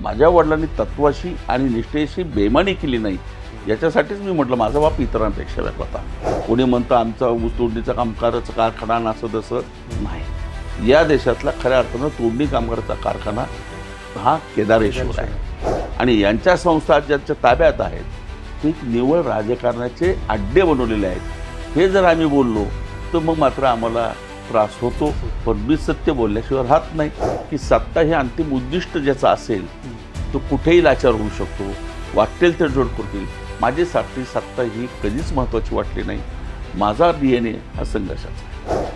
माझ्या वडिलांनी तत्वाशी आणि निष्ठेशी बेमानी केली नाही, याच्यासाठीच मी म्हटलं माझा बाप इतरांपेक्षा वेगळा होता. कोणी म्हणतं आमचा ऊस तोडणीचा कामगाराचा कारखाना असं तसं नाही. या देशातला खऱ्या अर्थानं तोडणी कामगाराचा कारखाना हा केदारेश्वर आहे. आणि यांच्या संस्था ज्यांच्या ताब्यात आहेत ते निव्वळ राजकारणाचे अड्डे बनवलेले आहेत. हे जर आम्ही बोललो तर मग मात्र आम्हाला त्रास होतो. पण मी सत्य बोलल्याशिवाय राहत नाही की सत्ता हे अंतिम उद्दिष्ट ज्याचं असेल तो कुठेही लाचार होऊ शकतो, वाटेल ते जोड करतील. माझ्यासाठी सत्ता ही कधीच महत्त्वाची वाटली नाही. माझा DNA हा संघर्षाचा आहे.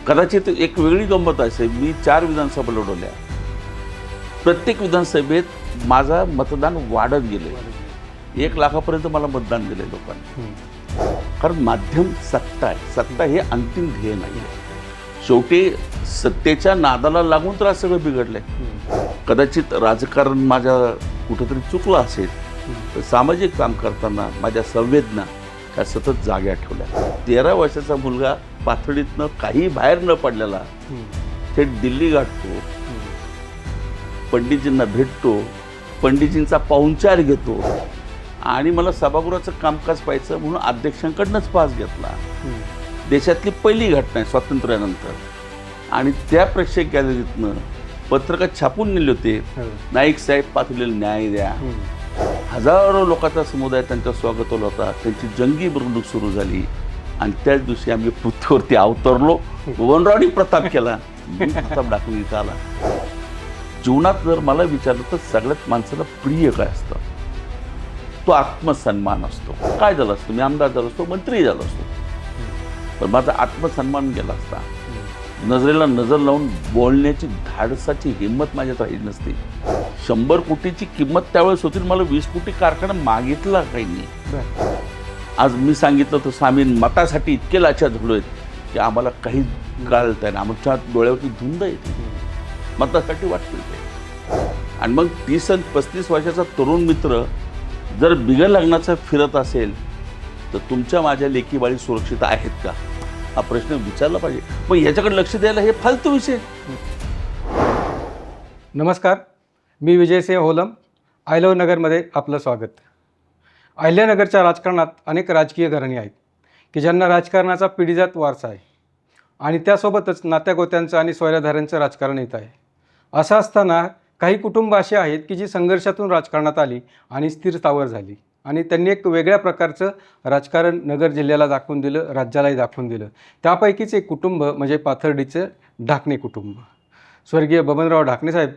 कदाचित एक वेगळी गंमत असेल, मी 4 विधानसभा लढवल्या. प्रत्येक विधानसभेत माझा मतदान वाढत गेले. 1 लाखापर्यंत मला मतदान दिले लोकांनी. कारण माध्यम सत्ता आहे. सत्ता हे अंतिम ध्येय नाही आहे. शेवटी सत्तेच्या नादाला लागून तर सगळं बिघडलं आहे. कदाचित राजकारण माझ्या कुठंतरी चुकलं असेल तर सामाजिक काम करताना माझ्या संवेदना त्या सतत जाग्या ठेवल्या. 13 वर्षाचा मुलगा पाथडीतनं काही बाहेर न पडलेला थेट दिल्ली गाठतो, पंडितजींना भेटतो, पंडितजींचा पाहुणचार घेतो आणि मला सभागृहाचं कामकाज पाहायचं म्हणून अध्यक्षांकडनंच पास घेतला. देशातली पहिली घटना आहे स्वातंत्र्यानंतर. आणि त्या प्रेक्षक गॅलरीतनं पत्रकात छापून नेले होते, नाईक साहेब पाथडीला न्याय द्या. हजारो लोकांचा समुदाय त्यांच्या स्वागताला होता. त्यांची जंगी मिरवणूक सुरू झाली आणि त्याच दिवशी आम्ही पृथ्वीवरती अवतरलो, वनरावडी प्रताप केला, प्रताप दाखवून इथं आला. जीवनात जर मला विचारलं तर सगळ्यात माणसाला प्रिय काय असतं, तो आत्मसन्मान असतो. काय झालं असतं, मी आमदार झालो असतो, मंत्री झालो असतो, पण माझा आत्मसन्मान गेला असता. नजरेला नजर लावून बोलण्याची धाडसाची हिंमत माझ्यात राहिली नसती. 100 कोटीची किंमत त्यावेळेस होती, मला 20 कोटी कारखाना मागितला काही नाही. आज मी सांगितलं तर स्वामी मतासाठी इतके लाचा झालो आहेत की आम्हाला काही घालता येईल. आमच्या डोळ्यावरती धुंद येते, मतासाठी वाटतं ते. आणि मग 30 आणि 35 वर्षाचा तरुण मित्र जर बिगर लग्नाचा फिरत असेल तर तुमच्या माझ्या लेकी बाळी सुरक्षित आहेत का, हा प्रश्न विचारला पाहिजे. मग याच्याकडे लक्ष द्यायला हे फालतू विषय. नमस्कार, मी विजयसिंह होलम. अहिल्यानगरमध्ये आपलं स्वागत. अहिल्यानगरच्या राजकारणात अनेक राजकीय घराणी आहेत की ज्यांना राजकारणाचा पिढीजात वारसा आहे आणि त्यासोबतच नात्यागोत्यांचं आणि सोयऱ्याधाऱ्यांचं राजकारण येत आहे. असं असताना काही कुटुंब अशी आहेत की जी संघर्षातून राजकारणात आली आणि स्थिर स्थावर झाली आणि त्यांनी एक वेगळ्या प्रकारचं राजकारण नगर जिल्ह्याला दाखवून दिलं, राज्यालाही दाखवून दिलं. त्यापैकीच एक कुटुंब म्हणजे पाथर्डीचं ढाकणे कुटुंब. स्वर्गीय बबनराव ढाकणे साहेब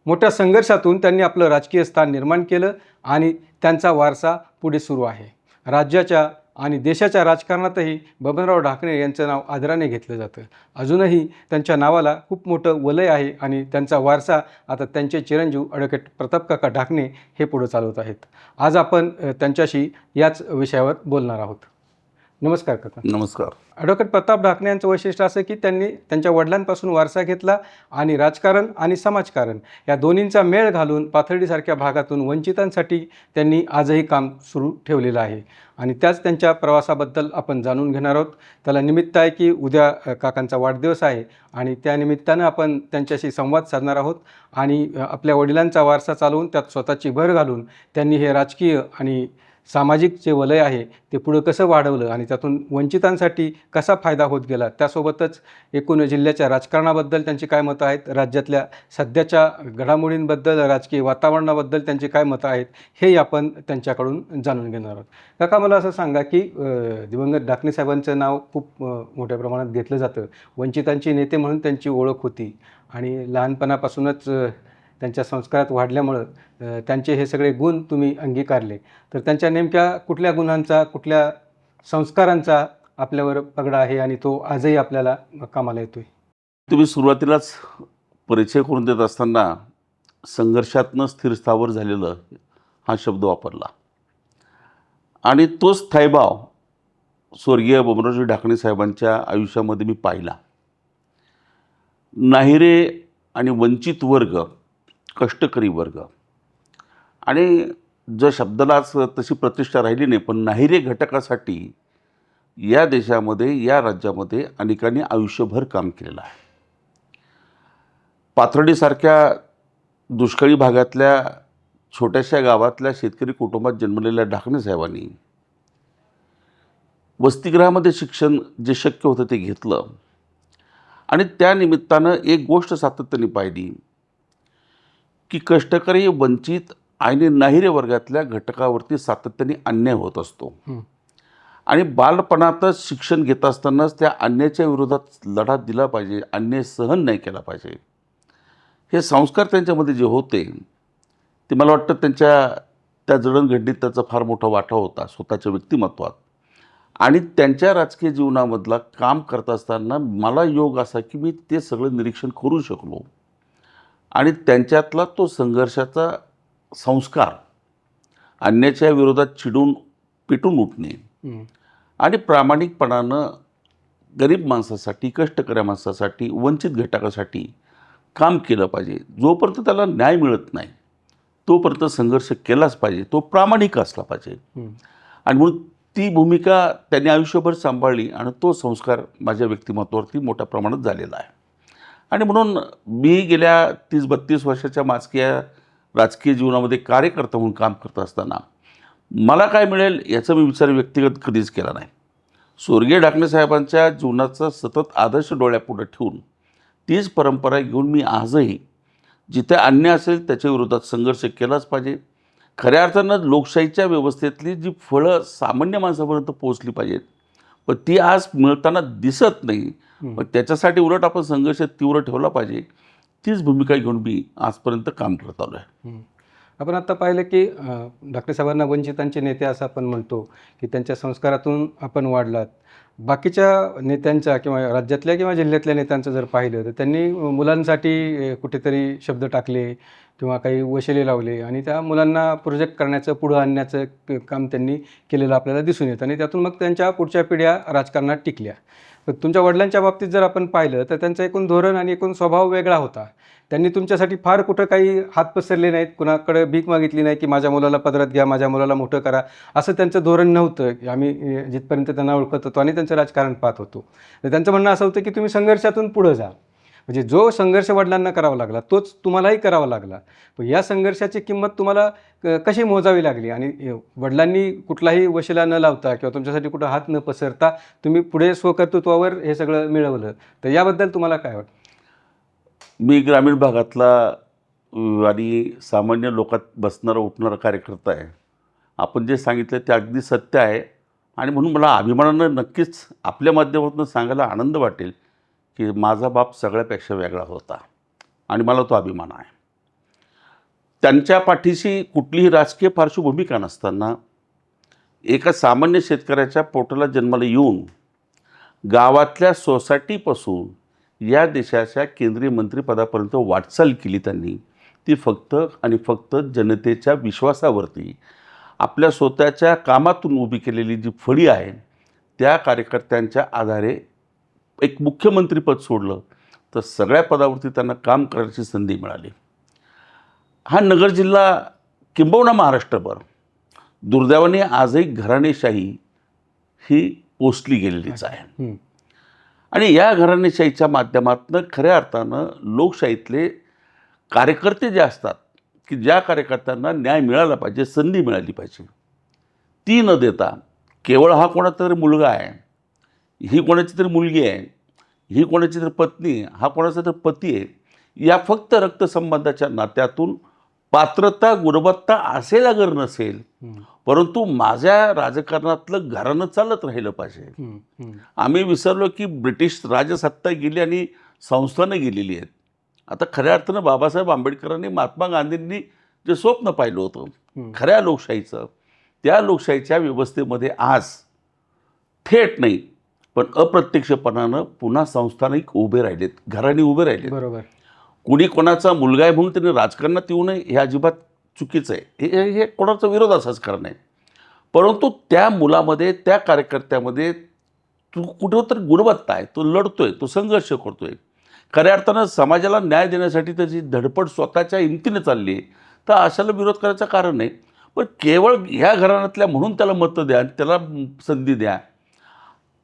मोठ्या संघर्षातून त्यांनी आपलं राजकीय स्थान निर्माण केलं आणि त्यांचा वारसा पुढे सुरू आहे. राज्याच्या आणि देशाच्या राजकारणातही बबनराव ढाकणे यांचं नाव आदराने घेतलं जातं. अजूनही त्यांच्या नावाला खूप मोठं वलय आहे आणि त्यांचा वारसा आता त्यांचे चिरंजीव ॲडव्होकेट प्रतापकाका ढाकणे हे पुढे चालवत आहेत. आज आपण त्यांच्याशी याच विषयावर बोलणार आहोत. नमस्कार काका. नमस्कार. ॲडव्होकेट प्रताप ढाकणे यांचं वैशिष्ट्य असं की त्यांनी त्यांच्या वडिलांपासून वारसा घेतला आणि राजकारण आणि समाजकारण या दोन्हींचा मेळ घालून पाथर्डीसारख्या भागातून वंचितांसाठी त्यांनी आजही काम सुरू ठेवलेलं आहे आणि त्याच त्यांच्या प्रवासाबद्दल आपण जाणून घेणार आहोत. त्याला निमित्त आहे की उद्या काकांचा वाढदिवस आहे आणि त्या निमित्तानं आपण त्यांच्याशी संवाद साधणार आहोत आणि आपल्या वडिलांचा वारसा चालवून त्यात स्वतःची भर घालून त्यांनी हे राजकीय आणि सामाजिक जे वलय आहे ते पुढं कसं वाढवलं आणि त्यातून वंचितांसाठी कसा फायदा होत गेला, त्यासोबतच एकूण जिल्ह्याच्या राजकारणाबद्दल त्यांची काय मतं आहेत, राज्यातल्या सध्याच्या घडामोडींबद्दल, राजकीय वातावरणाबद्दल त्यांची काय मतं आहेत, हे आपण त्यांच्याकडून जाणून घेणार आहोत. काका, मला असं सांगा की दिवंगत ढाकणे साहेबांचं नाव खूप मोठ्या प्रमाणात घेतलं जातं. वंचितांची नेते म्हणून त्यांची ओळख होती आणि लहानपणापासूनच त्यांच्या संस्कारात वाढल्यामुळं त्यांचे हे सगळे गुण तुम्ही अंगीकारले. तर त्यांच्या नेमक्या कुठल्या गुणांचा, कुठल्या संस्कारांचा आपल्यावर पगडा आहे आणि तो आजही आपल्याला कामाला येतोय? तुम्ही सुरुवातीलाच परिचय करून देत असताना संघर्षातनं स्थिर स्थावर झालेलं हा शब्द वापरला आणि तोच स्थायीभाव स्वर्गीय बबनरावजी ढाकणे साहेबांच्या आयुष्यामध्ये मी पाहिला. नाहिरे आणि वंचित वर्ग, कष्टकरी वर्ग आणि ज्या शब्दालाच तशी प्रतिष्ठा राहिली नाही, पण नाहिरे घटकासाठी या देशामध्ये, या राज्यामध्ये अनेकांनी आयुष्यभर काम केलेलं आहे. पाथर्डीसारख्या दुष्काळी भागातल्या छोट्याशा गावातल्या शेतकरी कुटुंबात जन्मलेल्या ढाकणे साहेबांनी वसतिगृहामध्ये शिक्षण जे शक्य होतं ते घेतलं आणि त्या निमित्तानं एक गोष्ट सातत्याने पाहिली की कष्टकरी, वंचित आणि नाहिरे वर्गातल्या घटकावरती सातत्याने अन्याय होत असतो आणि बालपणातच शिक्षण घेत असतानाच त्या अन्यायाच्या विरोधात लढा दिला पाहिजे, अन्याय सहन नाही केला पाहिजे. हे संस्कार त्यांच्यामध्ये जे होते ते मला वाटतं त्यांच्या त्या जडणघडणीत त्याचा फार मोठा वाटा होता स्वतःच्या व्यक्तिमत्वात. आणि त्यांच्या राजकीय जीवनामधला काम करत असताना मला योग असा की मी ते सगळं निरीक्षण करू शकलो आणि त्यांच्यातला तो संघर्षाचा संस्कार, अन्यायाच्या विरोधात चिडून पेटून उठणे आणि प्रामाणिकपणानं गरीब माणसासाठी, कष्टकऱ्या माणसासाठी, वंचित घटकासाठी काम केलं पाहिजे. जोपर्यंत त्याला न्याय मिळत नाही तोपर्यंत संघर्ष केलाच पाहिजे, तो प्रामाणिक असला पाहिजे. आणि म्हणून ती भूमिका त्यांनी आयुष्यभर सांभाळली आणि तो संस्कार माझ्या व्यक्तिमत्वावरती मोठ्या प्रमाणात झालेला आहे. आणि म्हणून मी गेल्या 30-32 वर्षाच्या राजकीय जीवनामध्ये कार्यकर्ता म्हणून काम करत असताना मला काय मिळेल याचा मी विचार व्यक्तिगत कधीच केला नाही. स्वर्गीय ढाकणे साहेबांच्या जीवनाचा सतत आदर्श डोळ्यापुढे ठेवून तीच परंपरा घेऊन मी आजही जिथे अन्याय असेल त्याच्या विरोधात संघर्ष केलाच पाहिजे. खऱ्या अर्थानं लोकशाहीच्या व्यवस्थेतली जी फळं सामान्य माणसापर्यंत पोहोचली पाहिजेत पण ती आज मिळताना दिसत नाही. पण त्याच्यासाठी उलट आपण संघर्ष तीव्र ठेवला पाहिजे. तीच भूमिका घेऊन मी आजपर्यंत काम करत आलो आहे. आपण आत्ता पाहिलं की ढाकणे साहेबांना वंचितांचे नेते असं आपण म्हणतो की त्यांच्या संस्कारातून आपण वाढलात. बाकीच्या नेत्यांच्या किंवा राज्यातल्या किंवा जिल्ह्यातल्या नेत्यांचं जर पाहिलं तर त्यांनी मुलांसाठी कुठेतरी शब्द टाकले किंवा काही वशिले लावले आणि त्या मुलांना प्रोजेक्ट करण्याचं, पुढं आणण्याचं काम त्यांनी केलेलं आपल्याला दिसून येतं आणि त्यातून मग त्यांच्या पुढच्या पिढ्या राजकारणात टिकल्या. पण तुमच्या वडिलांच्या बाबतीत जर आपण पाहिलं तर त्यांचं एकूण धोरण आणि एकूण स्वभाव वेगळा होता. त्यांनी तुमच्यासाठी फार कुठं काही हात पसरले नाहीत, कुणाकडे भीक मागितली नाही की माझ्या मुलाला पदरात घ्या, माझ्या मुलाला मोठं करा, असं त्यांचं धोरण नव्हतं. आम्ही जिथपर्यंत त्यांना ओळखत होतो आणि त्यांचं राजकारण पाहत होतो. तर त्यांचं म्हणणं असं होतं की तुम्ही संघर्षातून पुढं जा. म्हणजे जो संघर्ष वडिलांना करावा लागला तोच तुम्हालाही करावा लागला. पण या संघर्षाची किंमत तुम्हाला कशी मोजावी लागली आणि वडिलांनी कुठलाही वशिला न लावता किंवा तुमच्यासाठी कुठं हात न पसरता तुम्ही पुढे स्वकर्तृत्वावर हे सगळं मिळवलं. तर याबद्दल तुम्हाला काय वाटतं? मी ग्रामीण भागातला आणि सामान्य लोकात बसणारा उठणारा कार्यकर्ता आहे. आपण जे सांगितलं ते अगदी सत्य आहे आणि म्हणून मला अभिमानानं नक्कीच आपल्या माध्यमातून सांगायला आनंद वाटेल की माझा बाप सगळ्यापेक्षा वेगळा होता आणि मला तो अभिमान आहे. त्यांच्या पाठीशी कुठलीही राजकीय पार्श्वभूमिका नसताना एका सामान्य शेतकऱ्याच्या पोटाला जन्माला येऊन गावातल्या सोसायटीपासून या देशाच्या केंद्रीय मंत्रिपदापर्यंत वाटचाल केली त्यांनी. ती फक्त आणि फक्त जनतेच्या विश्वासावरती आपल्या स्वतःच्या कामातून उभी केलेली जी फळी आहे त्या कार्यकर्त्यांच्या आधारे एक मुख्यमंत्रीपद सोडलं तर सगळ्या पदावरती त्यांना काम करण्याची संधी मिळाली. हा नगर जिल्हा किंबहुना महाराष्ट्रभर दुर्दैवाने आजही घराणेशाही ही पोचली गेलेलीच आहे आणि या घराणेशाहीच्या माध्यमातून खऱ्या अर्थानं लोकशाहीतले कार्यकर्ते जे असतात की ज्या कार्यकर्त्यांना न्याय मिळाला पाहिजे, संधी मिळाली पाहिजे, ती न देता केवळ हा कोणाचा तरी मुलगा आहे, ही कोणाची तरी मुलगी आहे, ही कोणाची तरी पत्नी आहे, हा कोणाचा तरी पती आहे, या फक्त रक्तसंबंधाच्या नात्यातून पात्रता, गुणवत्ता असेल अगर नसेल परंतु माझ्या राजकारणातलं घरानं चालत राहिलं पाहिजे. आम्ही विसरलो की ब्रिटिश राजसत्ता गेली आणि संस्थानं गेलेली आहेत. आता खऱ्या अर्थानं बाबासाहेब आंबेडकरांनी, महात्मा गांधींनी जे स्वप्न पाहिलं होतं खऱ्या लोकशाहीचं, त्या लोकशाहीच्या व्यवस्थेमध्ये आज थेट नाही पण अप्रत्यक्षपणानं पुन्हा संस्थानिक उभे राहिलेत, घराणी उभे राहिलेत. बरोबर. कुणी कोणाचा मुलगा आहे म्हणून त्यांनी राजकारणात येऊ नये हे अजिबात चुकीचं आहे. हे कोणाचा विरोधाचाच कारण आहे. परंतु त्या मुलामध्ये, त्या कार्यकर्त्यामध्ये कुठेतरी गुणवत्ता आहे, तो लढतोय, तो संघर्ष करतोय. खऱ्या अर्थानं समाजाला न्याय देण्यासाठी त्याची धडपड स्वतःच्या हिमतीने चालली आहे. तर अशाला विरोध करायचं कारण नाही. पण केवळ ह्या घराण्यातल्या म्हणून त्याला मतं द्या, त्याला संधी द्या.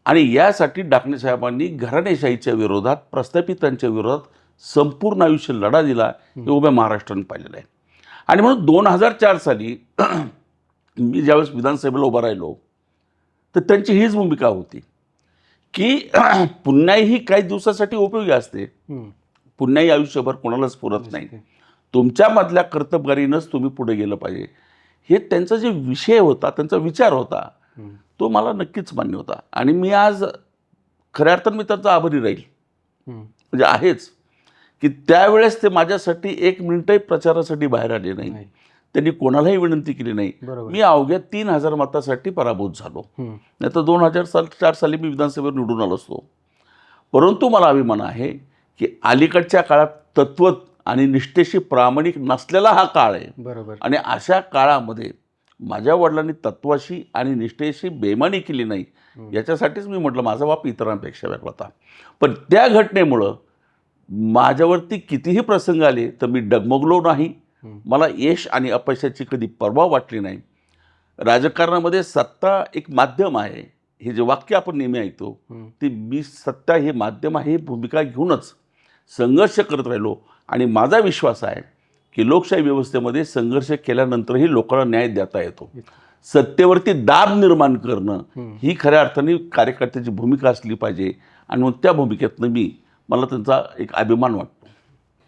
आणि यासाठी ढाकणे साहेबांनी घराणेशाहीच्या विरोधात, प्रस्थापितांच्या विरोधात संपूर्ण आयुष्य लढा दिला हे उभ्या महाराष्ट्राने पाहिलेलं आहे. आणि म्हणून 2004 साली मी ज्यावेळेस विधानसभेला उभा राहिलो तर त्यांची हीच भूमिका होती की पुन्हाही ही काही दिवसासाठी उपयोगी असते, पुन्हाही आयुष्यभर कोणालाच पुरत नाही, तुमच्यामधल्या कर्तबगारीनंच तुम्ही पुढे गेलं पाहिजे. हे त्यांचा जे विषय होता, त्यांचा विचार होता, तो मला नक्कीच मान्य होता. आणि मी आज खऱ्या अर्थानं मी त्यांचा आभारी राहील. म्हणजे आहेच की त्यावेळेस ते माझ्यासाठी 1 मिनिटही प्रचारासाठी बाहेर आले नाही. त्यांनी कोणालाही विनंती केली नाही. मी अवघ्या 3000 मतासाठी पराभूत झालो. नाही तर 2004 साली मी विधानसभेवर निवडून आलो असतो. परंतु मला अभिमान आहे की अलीकडच्या काळात तत्व आणि निष्ठेशी प्रामाणिक नसलेला हा काळ आहे. बरोबर. आणि अशा काळामध्ये माझ्या वडिलांनी तत्वाशी आणि निष्ठेशी बेईमानी केली नाही, याच्यासाठीच मी म्हटलं माझा बाप इतरांपेक्षा वेगळा होता. पण त्या घटनेमुळं माझ्यावरती कितीही प्रसंग आले तर मी डगमगलो नाही. मला यश आणि अपयशाची कधी पर्वा वाटली नाही. राजकारणामध्ये सत्ता एक माध्यम आहे, हे जे वाक्य आपण नेहमी ऐकतो ते मी सत्ता हे माध्यम आहे ही भूमिका घेऊनच संघर्ष करत राहिलो. आणि माझा विश्वास आहे की लोकशाही व्यवस्थेमध्ये संघर्ष केल्यानंतरही लोकांना न्याय देता येतो. सत्तेवरती दाब निर्माण करणं ही खऱ्या अर्थाने कार्यकर्त्याची भूमिका असली पाहिजे. आणि मग त्या भूमिकेतनं मला त्यांचा एक अभिमान वाटतो.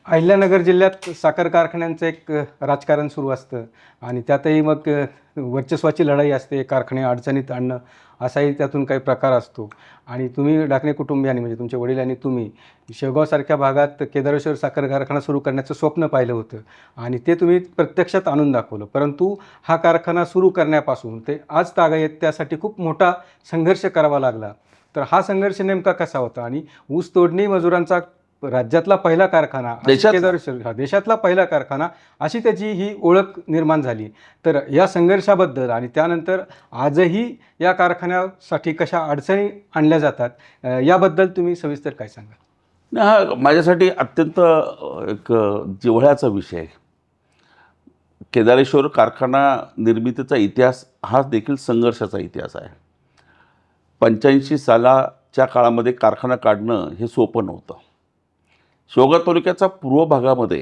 अहिल्यानगर जिल्ह्यात साखर कारखान्यांचं एक राजकारण सुरू असतं आणि त्यातही मग वर्चस्वाची लढाई असते, कारखाने अडचणीत आणणं असाही त्यातून काही प्रकार असतो. आणि तुम्ही ढाकणे कुटुंबियांनी म्हणजे तुमच्या वडील आणि तुम्ही शेवगावसारख्या भागात केदारेश्वर साखर कारखाना सुरू करण्याचं स्वप्न पाहिलं होतं आणि ते तुम्ही प्रत्यक्षात आणून दाखवलं. परंतु हा कारखाना सुरू करण्यापासून ते आज तागायत त्यासाठी खूप मोठा संघर्ष करावा लागला. तर हा संघर्ष नेमका कसा होता? आणि ऊस तोडणी मजुरांचा राज्यातला पहिला कारखाना, केदारेश्वर देशातला पहिला कारखाना, अशी त्याची ही ओळख निर्माण झाली. तर या संघर्षाबद्दल आणि त्यानंतर आजही या कारखान्यासाठी कशा अडचणी आणल्या जातात याबद्दल तुम्ही सविस्तर काय सांगाल? हा माझ्यासाठी अत्यंत एक जिव्हाळ्याचा विषय आहे. केदारेश्वर कारखाना निर्मितीचा इतिहास हा देखील संघर्षाचा इतिहास आहे. 85 सालाच्या काळामध्ये कारखाना काढणं हे सोपं नव्हतं. शेवगाव तालुक्याचा पूर्व भागामध्ये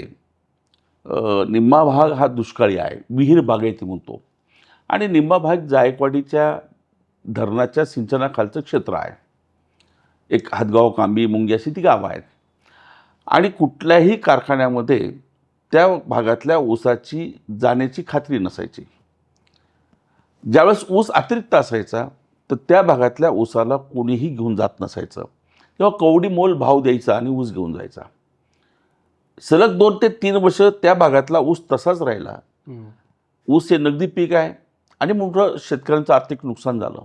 निम्मा भाग हा दुष्काळी आहे, विहीर बागायती म्हणतो. आणि निम्मा भाग जायकवाडीच्या धरणाच्या सिंचनाखालचं क्षेत्र आहे. एक हातगाव, कांबी, मुंगी अशी ती गावं आहेत. आणि कुठल्याही कारखान्यामध्ये त्या भागातल्या ऊसाची जाण्याची खात्री नसायची. ज्यावेळेस ऊस अतिरिक्त असायचा तर त्या भागातल्या ऊसाला कोणीही घेऊन जात नसायचं, तेव्हा कवडी मोल भाव द्यायचा आणि ऊस घेऊन जायचा. सलग 2 ते 3 वर्ष त्या भागातला ऊस तसाच राहिला. ऊस हे नगदी पीक आहे आणि मोठं शेतकऱ्यांचं आर्थिक नुकसान झालं.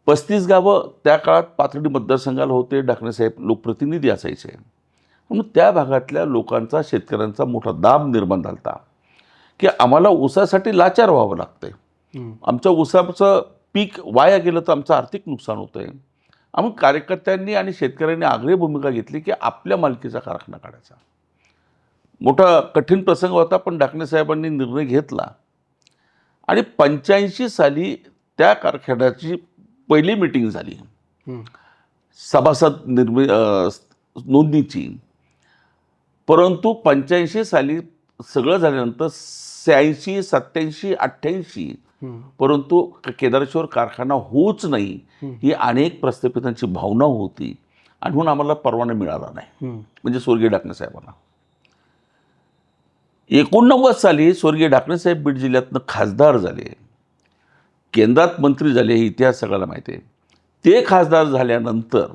35 गावं त्या काळात पाथर्डी मतदारसंघाला होते. ढाकणेसाहेब लोकप्रतिनिधी असायचे. म्हणून त्या भागातल्या लोकांचा, शेतकऱ्यांचा मोठा दाब निर्माण झाला होता की आम्हाला ऊसासाठी लाचार व्हावं लागतंय, आमच्या ऊसाचं पीक वाया गेलं तर आमचं आर्थिक नुकसान होतं आहे. आम्ही कार्यकर्त्यांनी आणि शेतकऱ्यांनी आग्रही भूमिका घेतली की आपल्या मालकीचा कारखाना काढायचा. मोठा कठीण प्रसंग होता, पण ढाकणे साहेबांनी निर्णय घेतला. आणि 85 साली त्या कारखान्याची पहिली मीटिंग झाली सभासद नोंदणीची. परंतु 85 साली सगळं झाल्यानंतर 86, 87, 88 परंतु केदारेश्वर कारखाना होऊच नाही ही अनेक प्रस्थापितांची भावना होती. आणि म्हणून आम्हाला परवाना मिळाला नाही, म्हणजे स्वर्गीय ढाकणे साहेबांना. 89 साली स्वर्गीय ढाकणे साहेब बीड जिल्ह्यातनं खासदार झाले, केंद्रात मंत्री झाले, हे इतिहास सगळ्याला माहिती आहे. ते खासदार झाल्यानंतर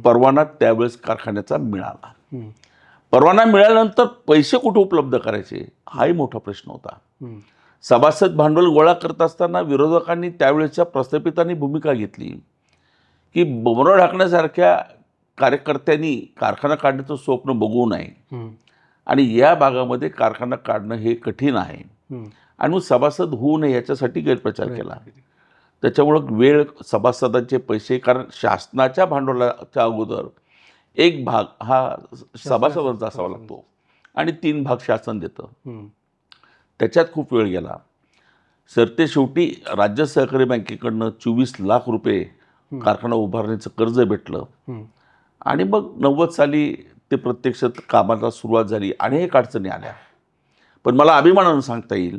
परवाना त्यावेळेस कारखान्याचा मिळाला. परवाना मिळाल्यानंतर पैसे कुठे उपलब्ध करायचे हाही मोठा प्रश्न होता. सभासद भांडवल गोळा करत असताना विरोधकांनी, त्यावेळेच्या प्रस्थापितांनी भूमिका घेतली की बबनराव ढाकण्यासारख्या कार्यकर्त्यांनी कारखाना काढण्याचं स्वप्न बघू नये आणि या भागामध्ये कारखाना काढणं हे कठीण आहे आणि मग सभासद होऊ नये याच्यासाठी गैरप्रचार केला. त्याच्यामुळं वेळ, सभासदांचे पैसे, कारण शासनाच्या भांडवलाच्या अगोदर 1 भाग हा सभासदांचा असावा लागतो आणि 3 भाग शासन देतं. त्याच्यात खूप वेळ गेला. सरतेशेवटी राज्य सहकारी बँकेकडनं 24 लाख रुपये कारखाना उभारण्याचं कर्ज भेटलं. आणि मग 90 साली ते प्रत्यक्षात कामाला सुरुवात झाली. अनेक अडचणी आल्या. पण मला अभिमानानं सांगता येईल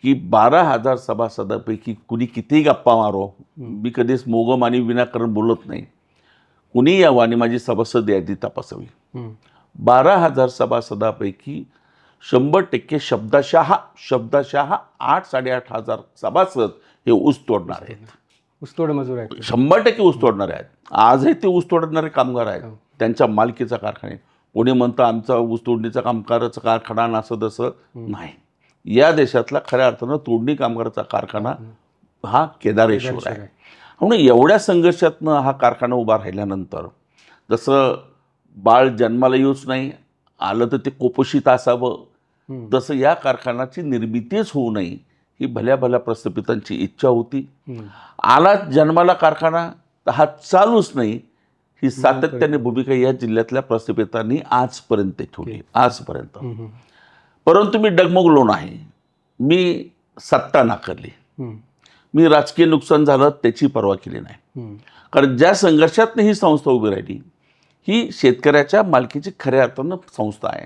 की 12,000 सभासदापैकी कुणी कितीही गप्पा मारो, मी कधीच मोगम आणि विनाकारण बोलत नाही, कुणी यावं आणि माझी सभासद यादी तपासावी. 12,000 सभासदापैकी 100% शब्दशः 8-8,500 सभासद हे ऊस तोडणार आहेत. ऊसतोड मजूर आहेत. 100% ऊस तोडणारे आहेत. आजही ते ऊस तोडणारे कामगार आहेत. त्यांच्या मालकीचा कारखाने. कोणी म्हणतं आमचा ऊस तोडणीचा कामगाराचा कारखाना नसं तसं नाही. या देशातला खऱ्या अर्थानं तोडणी कामगाराचा कारखाना हा केदारेश्वर आहे. म्हणून एवढ्या संघर्षातनं हा कारखाना उभा राहिल्यानंतर जसं बाळ जन्माला येऊच नाही, आलं तर ते कुपोषित असावं, तसं या कारखान्याची निर्मितीच होऊ नये ही भल्या भल्या प्रस्थापितांची इच्छा होती. आला जन्माला कारखाना तर हा चालूच नाही ही सातत्याने भूमिका या जिल्ह्यातल्या प्रस्थापितांनी आजपर्यंत ठेवली. आजपर्यंत. परंतु मी डगमगलो नाही. मी सत्ता नाकारली. मी राजकीय नुकसान झालं त्याची पर्वा केली नाही. कारण ज्या संघर्षातनं ही संस्था उभी राहिली ही शेतकऱ्याच्या मालकीची खऱ्या अर्थानं संस्था आहे.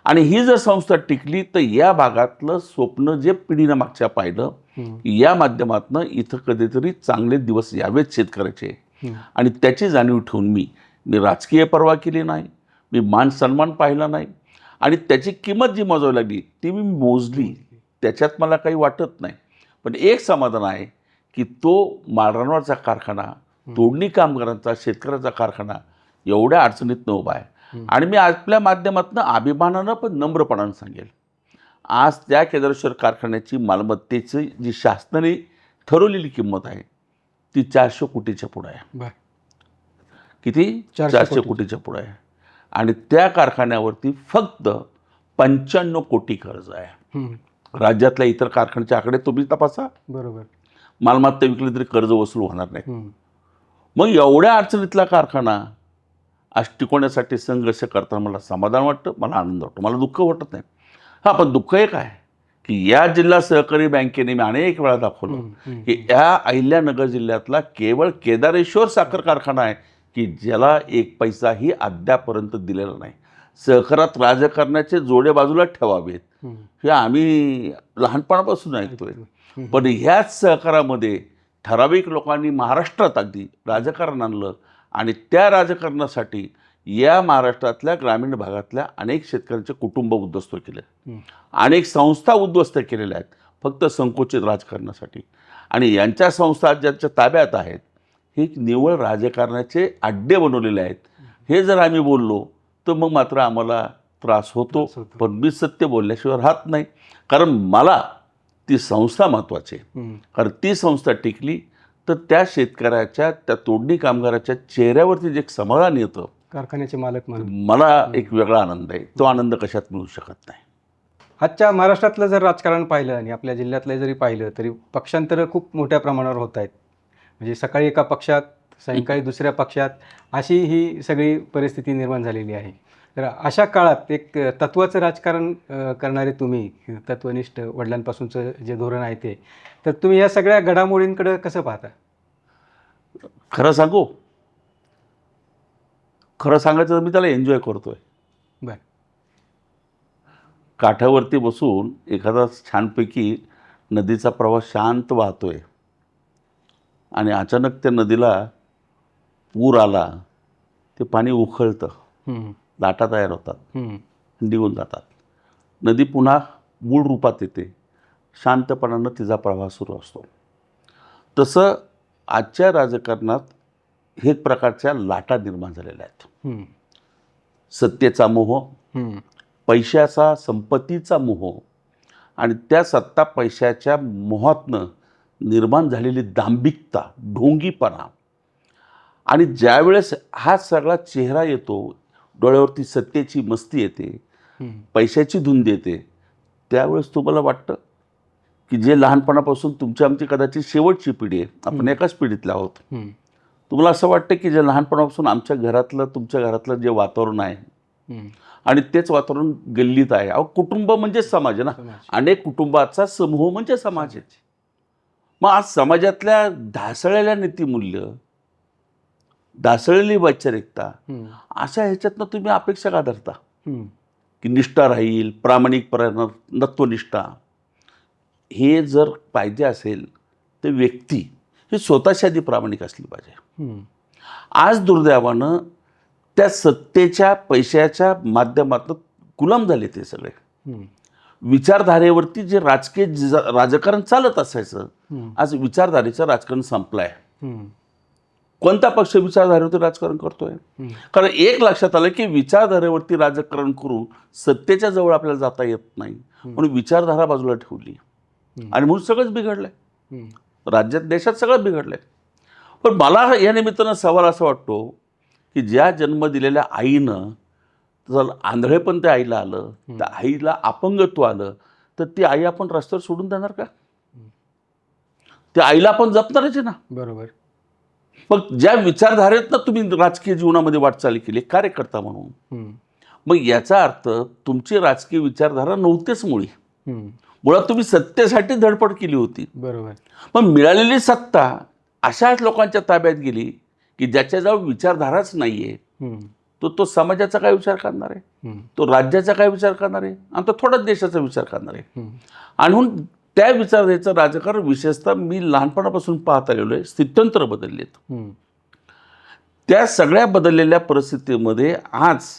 आणि ही जर संस्था टिकली तर या भागातलं स्वप्न जे पिढीनं मागच्या पाहिलं, या माध्यमातून इथं कधीतरी चांगले दिवस यावेत शेतकऱ्याचे. आणि त्याची जाणीव ठेवून मी राजकीय पर्वा केली नाही, मी मान सन्मान पाहिला नाही आणि त्याची किंमत जी मोजावी लागली ती मी मोजली. त्याच्यात मला काही वाटत नाही. पण एक समाधान आहे की तो माळरानावरचा कारखाना, तोडणी कामगारांचा, शेतकऱ्याचा कारखाना एवढ्या अडचणीतनं उभा आहे. आणि मी आपल्या माध्यमातून अभिमानानं पण नम्रपणानं सांगेल, आज त्या केदारेश्वर कारखान्याची मालमत्तेची जी शासनाने ठरवलेली किंमत आहे ती 400 कोटीच्या पुढे आहे. किती? 400 कोटीच्या पुढे आहे. आणि त्या कारखान्यावरती फक्त 95 कोटी कर्ज आहे. राज्यातल्या इतर कारखान्याचे आकडे तुम्ही तपासा. बरोबर. मालमत्ता विकली तरी कर्ज वसूल होणार नाही. मग एवढ्या अडचणीतला कारखाना आज टिकवण्यासाठी संघर्ष करताना मला समाधान वाटतं, मला आनंद वाटतो, मला दुःख वाटत नाही. हां, पण दुःख एक आहे की या जिल्हा सहकारी बँकेने मी अनेक वेळा दाखवलं की या अहिल्यानगर जिल्ह्यातला केवळ केदारेश्वर साखर कारखाना आहे की ज्याला एक पैसाही अद्यापर्यंत दिलेला नाही. सहकारात राजकारणाचे जोडे बाजूला ठेवावेत हे आम्ही लहानपणापासून ऐकतोय. पण ह्याच सहकारामध्ये ठराविक लोकांनी महाराष्ट्रात अगदी राजकारण आणलं आणि त्या राजकारणासाठी या महाराष्ट्रातल्या ग्रामीण भागातल्या अनेक शेतकऱ्यांचे कुटुंब उद्ध्वस्त केले, अनेक संस्था उद्ध्वस्त केलेल्या आहेत फक्त संकुचित राजकारणासाठी. आणि यांच्या संस्था ज्यांच्या ताब्यात आहेत हे निव्वळ राजकारणाचे अड्डे बनवलेले आहेत. हे जर आम्ही बोललो तर मग मात्र आम्हाला त्रास होतो. पण मी सत्य बोलल्याशिवाय राहत नाही. कारण मला ती संस्था महत्त्वाची आहे. कारण ती संस्था टिकली तर त्या शेतकऱ्याच्या, त्या तोडणी कामगाराच्या चेहऱ्यावरती जे समाधान येतं, कारखान्याचे मालक म्हणून मला एक वेगळा आनंद आहे. तो आनंद कशात मिळू शकत नाही. आजच्या महाराष्ट्रातलं जर राजकारण पाहिलं आणि आपल्या जिल्ह्यातलं जरी पाहिलं तरी पक्षांतरं खूप मोठ्या प्रमाणावर होत आहेत. म्हणजे सकाळी एका पक्षात, सायंकाळी दुसऱ्या पक्षात, अशी ही सगळी परिस्थिती निर्माण झालेली आहे. तर अशा काळात एक तत्त्वाचं राजकारण करणारे तुम्ही, तत्वनिष्ठ वडिलांपासूनचं जे धोरण आहे ते, तर तुम्ही या सगळ्या घडामोडींकडे कसं पाहता? खरं सांगू, खरं सांगायचं तर मी त्याला एन्जॉय करतोय. बरं. काठावरती बसून एखादा छानपैकी नदीचा प्रवाह शांत वाहतोय आणि अचानक त्या नदीला पूर आला, ते पाणी उखळतं, लाटा तयार होतात, निघून जातात, नदी पुन्हा मूळ रूपात येते, शांतपणानं तिचा प्रवाह सुरू असतो. तसं आजच्या राजकारणात हे प्रकारच्या लाटा निर्माण झालेल्या आहेत. सत्तेचा मोह, पैशाचा, संपत्तीचा मोह आणि त्या सत्ता पैशाच्या मोहातनं निर्माण झालेली दांभिकता, ढोंगीपणा. आणि ज्यावेळेस हा सगळा चेहरा येतो, डोळ्यावरती सत्तेची मस्ती येते, पैशाची धुंद येते, त्यावेळेस तुम्हाला वाटतं की जे लहानपणापासून तुमच्या आमची कदाचित शेवटची पिढी आहे, आपण एकाच पिढीतले आहोत, तुम्हाला असं वाटतं की जे लहानपणापासून आमच्या घरातलं, तुमच्या घरातलं जे वातावरण आहे आणि तेच वातावरण गल्लीत आहे. अहो, कुटुंब म्हणजे समाज ना, अनेक कुटुंबाचा समूह म्हणजे समाज आहे. मग आज समाजातल्या ढासळलेल्या नीतिमूल्य, ढासळलेली वैचारिकता, अशा ह्याच्यातनं तुम्ही अपेक्षा का धरता? की निष्ठा राहील, प्रामाणिकपणा, तत्वनिष्ठा, हे जर पाहिजे असेल तर व्यक्ती ही स्वतःची आधी प्रामाणिक असली पाहिजे. आज दुर्दैवानं त्या सत्तेच्या पैशाच्या माध्यमातून गुलाम झाले ते सगळे. विचारधारेवरती जे राजकीय राजकारण चालत असायचं, आज विचारधारेचं राजकारण संपलं आहे. कोणता पक्ष विचारधारेवरती राजकारण करतोय? कारण एक लक्षात आलं की विचारधारेवरती राजकारण करून सत्तेच्या जवळ आपल्याला जाता येत नाही, म्हणून विचारधारा बाजूला ठेवली आणि म्हणून सगळंच बिघडलंय. राज्यात देशात सगळं बिघडलंय. पण मला या निमित्तानं सवाल असा वाटतो की ज्या जन्म दिलेल्या आईनं जर आंधळेपण त्या आईला आलं, त्या आईला अपंगत्व आलं, तर ती आई आपण रस्त्यावर सोडून देणार का? त्या आईला आपण जपणारच आहे ना. बरोबर. मग ज्या विचारधारेतनं तुम्ही राजकीय जीवनामध्ये वाटचाल केली कार्यकर्ता म्हणून, मग याचा अर्थ तुमची राजकीय विचारधारा नव्हतीच मुळी. मुळात तुम्ही सत्तेसाठी धडपड केली होती. बरोबर. मग मिळालेली सत्ता अशाच लोकांच्या ताब्यात गेली की ज्याच्याजवळ विचारधाराच नाहीये. तो समाजाचा काय विचार करणार आहे? तो राज्याचा काय विचार करणार आहे? आणि तो थोडाच देशाचा विचार करणार आहे. आणि म्हणून त्या विचारधारेचं राजकारण विशेषतः मी लहानपणापासून पाहत आलेलो आहे. स्थित्यंतर बदललेत. त्या सगळ्या बदललेल्या परिस्थितीमध्ये आज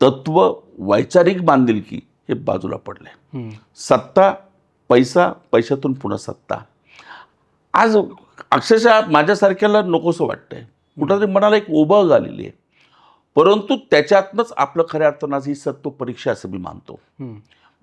तत्व, वैचारिक बांधिलकी हे बाजूला पडले. सत्ता, पैसा, पैशातून पुन्हा सत्ता. आज अक्षरशः माझ्यासारख्याला नकोसं वाटतंय. कुठंतरी मनाला एक उबग आलेली आहे. परंतु त्याच्यातनंच आपलं खऱ्या अर्थानं ही सत्व परीक्षा असं मी मानतो.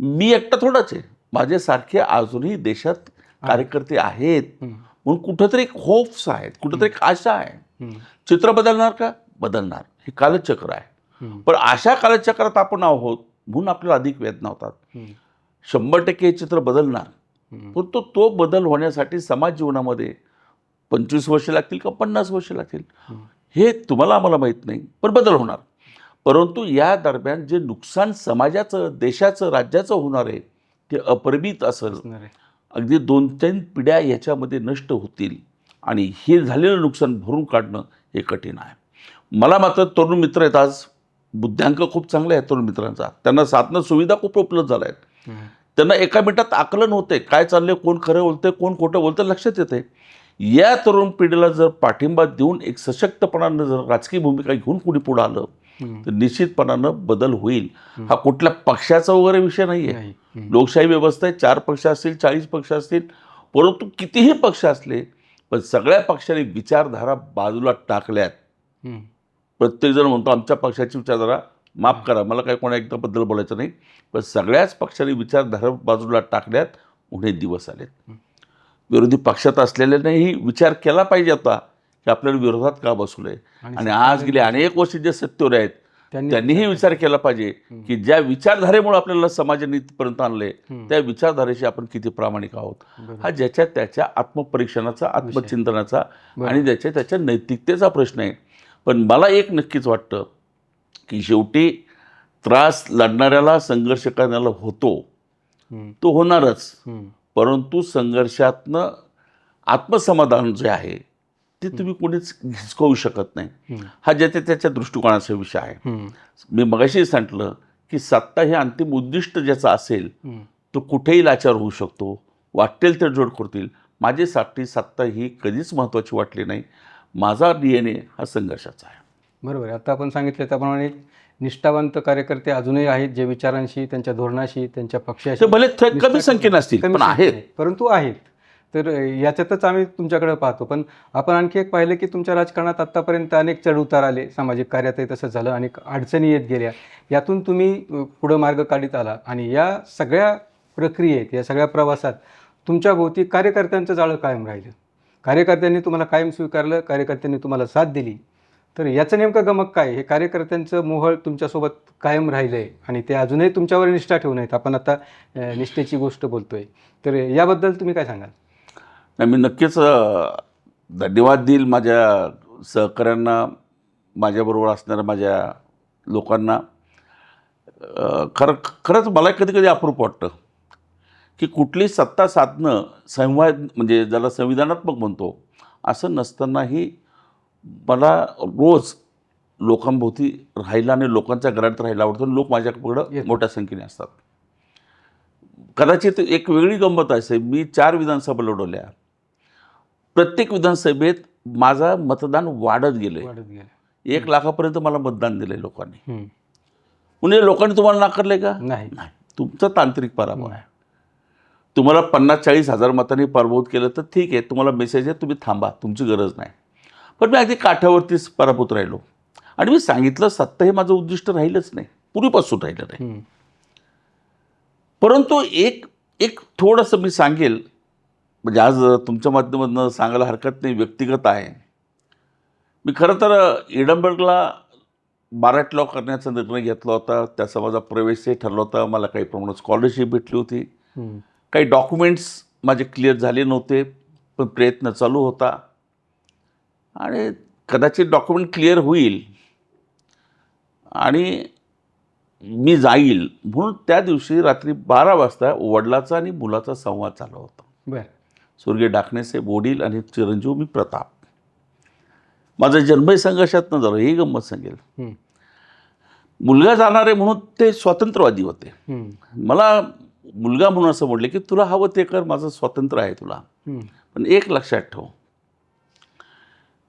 मी एकटा थोडाच आहे. माझ्यासारखे अजूनही देशात कार्यकर्ते आहेत. म्हणून कुठंतरी एक होप्स आहेत, कुठंतरी एक आशा आहे. चित्र बदलणार का? बदलणार. हे कालचक्र आहे. पण अशा कालचक्रात आपण आहोत म्हणून आपल्याला अधिक वेदना होतात. 100% हे चित्र बदलणार. पण तो बदल होण्यासाठी समाज जीवनामध्ये 25 वर्ष लागतील का 50 वर्ष लागतील हे तुम्हाला आम्हाला माहीत नाही, पण बदल होणार. परंतु या दरम्यान जे नुकसान समाजाचं, देशाचं, राज्याचं होणार आहे ते अपरिमित असेल. अगदी 2-3 पिढ्या याच्यामध्ये नष्ट होतील आणि हे झालेलं नुकसान भरून काढणं हे कठीण आहे. मला मात्र तरुण मित्र आहेत. आज बुद्ध्यांक खूप चांगला आहे तरुण मित्रांचा. त्यांना साधनं सुविधा खूप उपलब्ध झाल्या आहेत. त्यांना एका मिनिटात आकलन होते, काय चाललंय, कोण खरं बोलतंय, कोण खोटं बोलतंय लक्षात येते. या तरुण पिढीला जर पाठिंबा देऊन एक सशक्तपणानं जर राजकीय भूमिका घेऊन कुणी पुढे आलं तर निश्चितपणानं बदल होईल. हा कुठल्या पक्षाचा वगैरे विषय नाही आहे. लोकशाही व्यवस्था आहे. 4 पक्ष असतील, 40 पक्ष असतील, परंतु कितीही पक्ष असले पण सगळ्या पक्षांनी विचारधारा बाजूला टाकल्यात. प्रत्येकजण म्हणतो आमच्या पक्षाची विचारधारा, माफ करा मला काही कोणा एकदाबद्दल बोलायचं नाही, पण सगळ्याच पक्षांनी विचारधारा बाजूला टाकल्यात. उन्हे दिवस आलेत. विरोधी पक्षात असलेल्यांनीही विचार केला पाहिजे आता की आपल्याला विरोधात का बसवलंय. आणि आज गेले अनेक वर्ष जे सत्तेवर आहेत त्यांनीही विचार केला पाहिजे की ज्या विचारधारेमुळे आपल्याला समाजाने इथपर्यंत आणले त्या विचारधारेशी आपण किती प्रामाणिक आहोत. हा ज्याच्या त्याच्या आत्मपरीक्षणाचा, आत्मचिंतनाचा आणि ज्याच्या त्याच्या नैतिकतेचा प्रश्न आहे. पण मला एक नक्कीच वाटतं की शेवटी त्रास लढणाऱ्याला, संघर्ष करण्याला होतो, तो होणारच. परंतु संघर्षातनं आत्मसमाधान जे आहे ते तुम्ही कोणीच हिसकवू शकत नाही. हा ज्याच्या त्याच्या दृष्टिकोनाचा विषय आहे. मी मगाशी सांगितलं की सत्ता हे अंतिम उद्दिष्ट ज्याचं असेल तो कुठेही लाचार होऊ शकतो, वाटेल तर जोड करतील. माझ्यासाठी सत्ता ही कधीच महत्त्वाची वाटली नाही. माझा DNA हा संघर्षाचा आहे. बरोबर आहे. आता आपण सांगितलं त्याप्रमाणे निष्ठावंत कार्यकर्ते अजूनही आहेत जे विचारांशी, त्यांच्या धोरणाशी, त्यांच्या पक्षाशी भले कमी संख्येने असतील पण आहेत, परंतु आहेत. तर याच्यातच आम्ही तुमच्याकडे पाहतो. पण आपण आणखी एक पाहिलं की तुमच्या राजकारणात आत्तापर्यंत अनेक चढउतार आले, सामाजिक कार्यातही तसं झालं, अनेक अडचणी येत गेल्या. यातून तुम्ही पुढं मार्ग काढीत आला आणि या सगळ्या प्रक्रियेत, या सगळ्या प्रवासात तुमच्या भोवती कार्यकर्त्यांचं जाळं कायम राहिलं. कार्यकर्त्यांनी तुम्हाला कायम स्वीकारलं, कार्यकर्त्यांनी तुम्हाला साथ दिली. तर याचं नेमकं गमक काय? हे कार्यकर्त्यांचं मोहळ तुमच्यासोबत कायम राहिलं आहे आणि ते अजूनही तुमच्यावर निष्ठा ठेवून आहेत. आपण आता निष्ठेची गोष्ट बोलतोय, तर याबद्दल तुम्ही काय सांगाल? नाही, मी नक्कीच धन्यवाद देईल माझ्या सहकाऱ्यांना, माझ्याबरोबर असणाऱ्या माझ्या लोकांना. खरंच मला कधी कधी अप्रूप वाटतं की कुठली सत्ता साधणं संवाद म्हणजे ज्याला संविधानात्मक म्हणतो असं नसतानाही मला रोज लोकांभोवती राहायला आणि लोकांच्या घरात राहायला आवडतं. लोक माझ्याकडं मोठ्या संख्येने असतात. कदाचित एक वेगळी गंमत असे, मी 4 विधानसभा लढवल्या. प्रत्येक विधानसभेत माझं मतदान वाढत गेले. 1 लाखापर्यंत मला मतदान दिले लोकांनी. म्हणजे लोकांनी तुम्हाला नाकारले का? नाही. तुमचा तांत्रिक पराभव आहे. तुम्हाला 50-40 हजार मतांनी पराभूत केलं तर ठीक आहे, तुम्हाला मेसेज आहे, तुम्ही थांबा, तुमची गरज नाही. पण मी अगदी काठावरतीच पराभूत राहिलो. आणि मी सांगितलं, सत्ता हे माझं उद्दिष्ट राहिलंच नाही, पूर्वीपासून राहिलं नाही. परंतु एक थोडंसं मी सांगेल, म्हणजे आज तुमच्या माध्यमातून सांगायला हरकत नाही, व्यक्तिगत आहे. मी खरं तर एडनबर्गला बाराट लॉ करण्याचा निर्णय घेतला होता. त्याचा माझा प्रवेशही ठरला होता. मला काही प्रमाणात स्कॉलरशिप भेटली होती. काही डॉक्युमेंट्स माझे क्लिअर झाले नव्हते, पण प्रयत्न चालू होता. आणि कदाचित डॉक्युमेंट क्लिअर होईल आणि मी जाईल म्हणून त्या दिवशी रात्री 12 वाजता वडिलाचा आणि मुलाचा संवाद झाला होता. बरं. स्वर्गीय डाकणेसाहेब वडील आणि चिरंजीव मी प्रताप. माझा जन्मही संघर्षातनं झालं, ही गंमत सांगेल. मुलगा जाणार आहे म्हणून ते स्वातंत्र्यवादी होते. मला मुलगा म्हणून असं म्हटले की तुला हवं ते कर, माझं स्वातंत्र्य आहे तुला. पण एक लक्षात ठेव,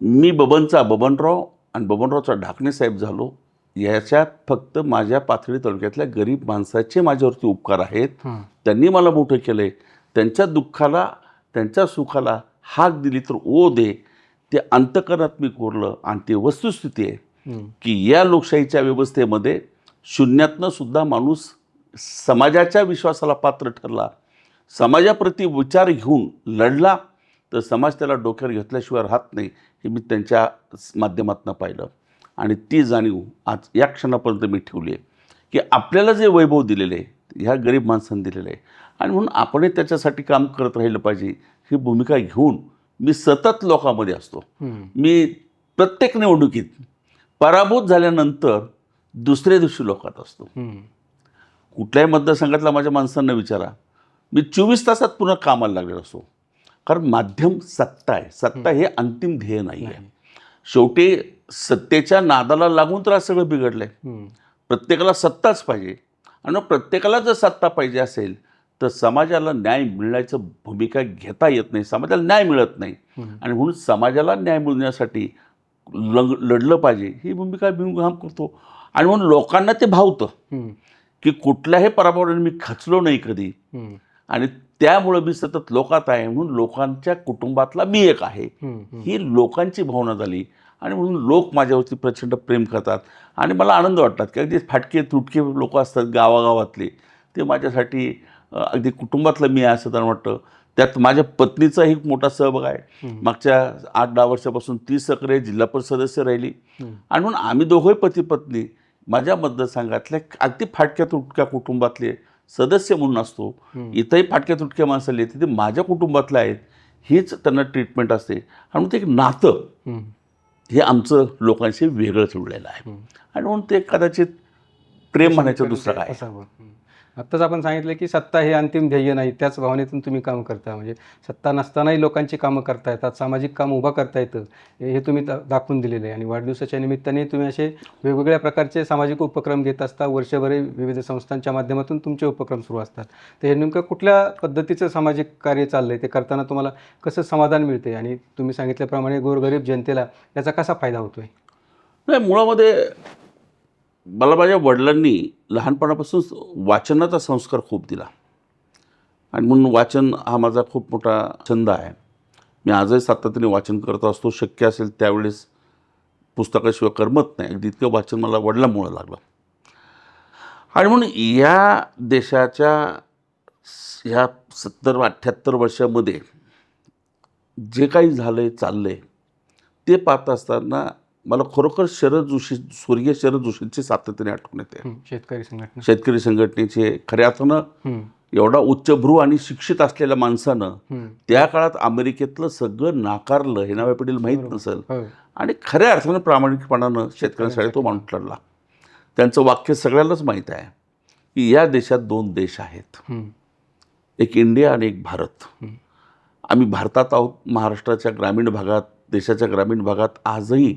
मी बबनराव आणि बबनरावचा ढाकणे साहेब झालो, याच्यात फक्त माझ्या पाथर्डी तालुक्यातल्या गरीब माणसाचे माझ्यावरती उपकार आहेत. त्यांनी मला मोठं केलं आहे. त्यांच्या दुःखाला, त्यांच्या सुखाला हाक दिली तर ओ दे, ते अंतःकरणात मी कोरलं. आणि ती वस्तुस्थिती आहे की या लोकशाहीच्या व्यवस्थेमध्ये शून्यातनं सुद्धा माणूस समाजाच्या विश्वासाला पात्र ठरला, समाजाप्रती विचार घेऊन लढला, तर समाज त्याला डोक्यावर घेतल्याशिवाय राहत नाही, हे मी त्यांच्या माध्यमातून पाहिलं. आणि ती जाणीव आज या क्षणापर्यंत मी ठेवली आहे की आपल्याला जे वैभव दिलेलं आहे ह्या गरीब माणसांनी दिलेलं आहे, आणि म्हणून आपणही त्याच्यासाठी काम करत राहिलं पाहिजे, ही भूमिका घेऊन मी सतत लोकांमध्ये असतो. मी प्रत्येक निवडणुकीत पराभूत झाल्यानंतर दुसऱ्या दिवशी लोकात असतो. कुठल्याही मतदारसंघातल्या माझ्या माणसांना विचारा, मी 24 तासात पुन्हा कामाला लागलेलो असतो. कारण माध्यम सत्ता आहे, सत्ता हे अंतिम ध्येय नाही आहे. शेवटी सत्तेच्या नादाला लागून तर सगळं बिघडलं आहे. प्रत्येकाला सत्ताच पाहिजे, आणि प्रत्येकाला जर सत्ता पाहिजे असेल तर समाजाला न्याय मिळण्याचं भूमिका घेता येत नाही, समाजाला न्याय मिळत नाही. आणि म्हणून समाजाला न्याय मिळण्यासाठी लढलं पाहिजे, ही भूमिका मी काम करतो. आणि म्हणून लोकांना ते भावतं की कुठल्याही पराभवाने मी खचलो नाही कधी, आणि त्यामुळं मी सतत लोकात आहे, म्हणून लोकांच्या कुटुंबातला मी एक आहे, ही लोकांची भावना झाली. आणि म्हणून लोक माझ्यावरती प्रचंड प्रेम करतात. आणि मला आनंद वाटतात की अगदी फाटके तुटके लोक असतात गावागावातले, ते माझ्यासाठी अगदी कुटुंबातलं मी आहे असं त्यांना वाटतं. त्यात माझ्या पत्नीचाही मोठा सहभाग आहे. मागच्या 8-10 वर्षापासून ती सक्रिय जिल्हा परिषद सदस्य राहिली. आणि म्हणून आम्ही दोघंही पती पत्नी माझ्या मतदारसंघातल्या अगदी फाटक्या तुटक्या कुटुंबातले सदस्य म्हणून असतो. इथंही फाटक्या तुटक्या माणसाला येते, ते माझ्या कुटुंबातले आहेत, हीच त्यांना ट्रीटमेंट असते. आणि म्हणून ते एक नातं हे आमचं लोकांशी वेगळं जुळलेलं आहे. आणि म्हणून ते कदाचित प्रेम म्हणायचं दुसरं काय. आत्ताच आपण सांगितलं की सत्ता हे अंतिम ध्येय नाही, त्याच भावनेतून तुम्ही काम करता. म्हणजे सत्ता नसतानाही लोकांची कामं करता येतात, सामाजिक काम उभा करता येतं, हे तुम्ही दाखवून दिलेलं आहे. आणि वाढदिवसाच्या निमित्ताने तुम्ही असे वेगवेगळ्या प्रकारचे सामाजिक उपक्रम घेत असता. वर्षभर विविध संस्थांच्या माध्यमातून तुमचे उपक्रम सुरू असतात. तर हे नेमकं कुठल्या पद्धतीचं सामाजिक कार्य चाललं आहे, ते करताना तुम्हाला कसं समाधान मिळते, आणि तुम्ही सांगितल्याप्रमाणे गोरगरीब जनतेला याचा कसा फायदा होतो आहे? नाही, मुळामध्ये मला माझ्या वडिलांनी लहानपणापासून वाचनाचा संस्कार खूप दिला. आणि म्हणून वाचन हा माझा खूप मोठा छंद आहे. मी आजही सातत्याने वाचन करत असतो. शक्य असेल त्यावेळेस पुस्तकाशिवाय करमत नाही. अगदी इतकं वाचन मला वडिलांमुळं लागलं. आणि म्हणून या देशाच्या ह्या 70-78 वर्षामध्ये जे काही झालं आहे, चाललं आहे, ते पाहत असताना मला खरोखर स्वर्गीय शरद जोशींची सातत्याने आठवण येते. शेतकरी संघटनेचे खऱ्या अर्थानं एवढा उच्चभ्रू आणि शिक्षित असलेल्या माणसानं त्या काळात अमेरिकेतलं सगळं नाकारलं, हे नव्या पिढीला माहीत नसेल. आणि खऱ्या अर्थानं प्रामाणिकपणानं शेतकऱ्यांसाठी तो माणूस लढला. त्यांचं वाक्य सगळ्यांनाच माहीत आहे की या देशात 2 देश आहेत, एक इंडिया आणि एक भारत. आम्ही भारतात आहोत. महाराष्ट्राच्या ग्रामीण भागात, देशाच्या ग्रामीण भागात आजही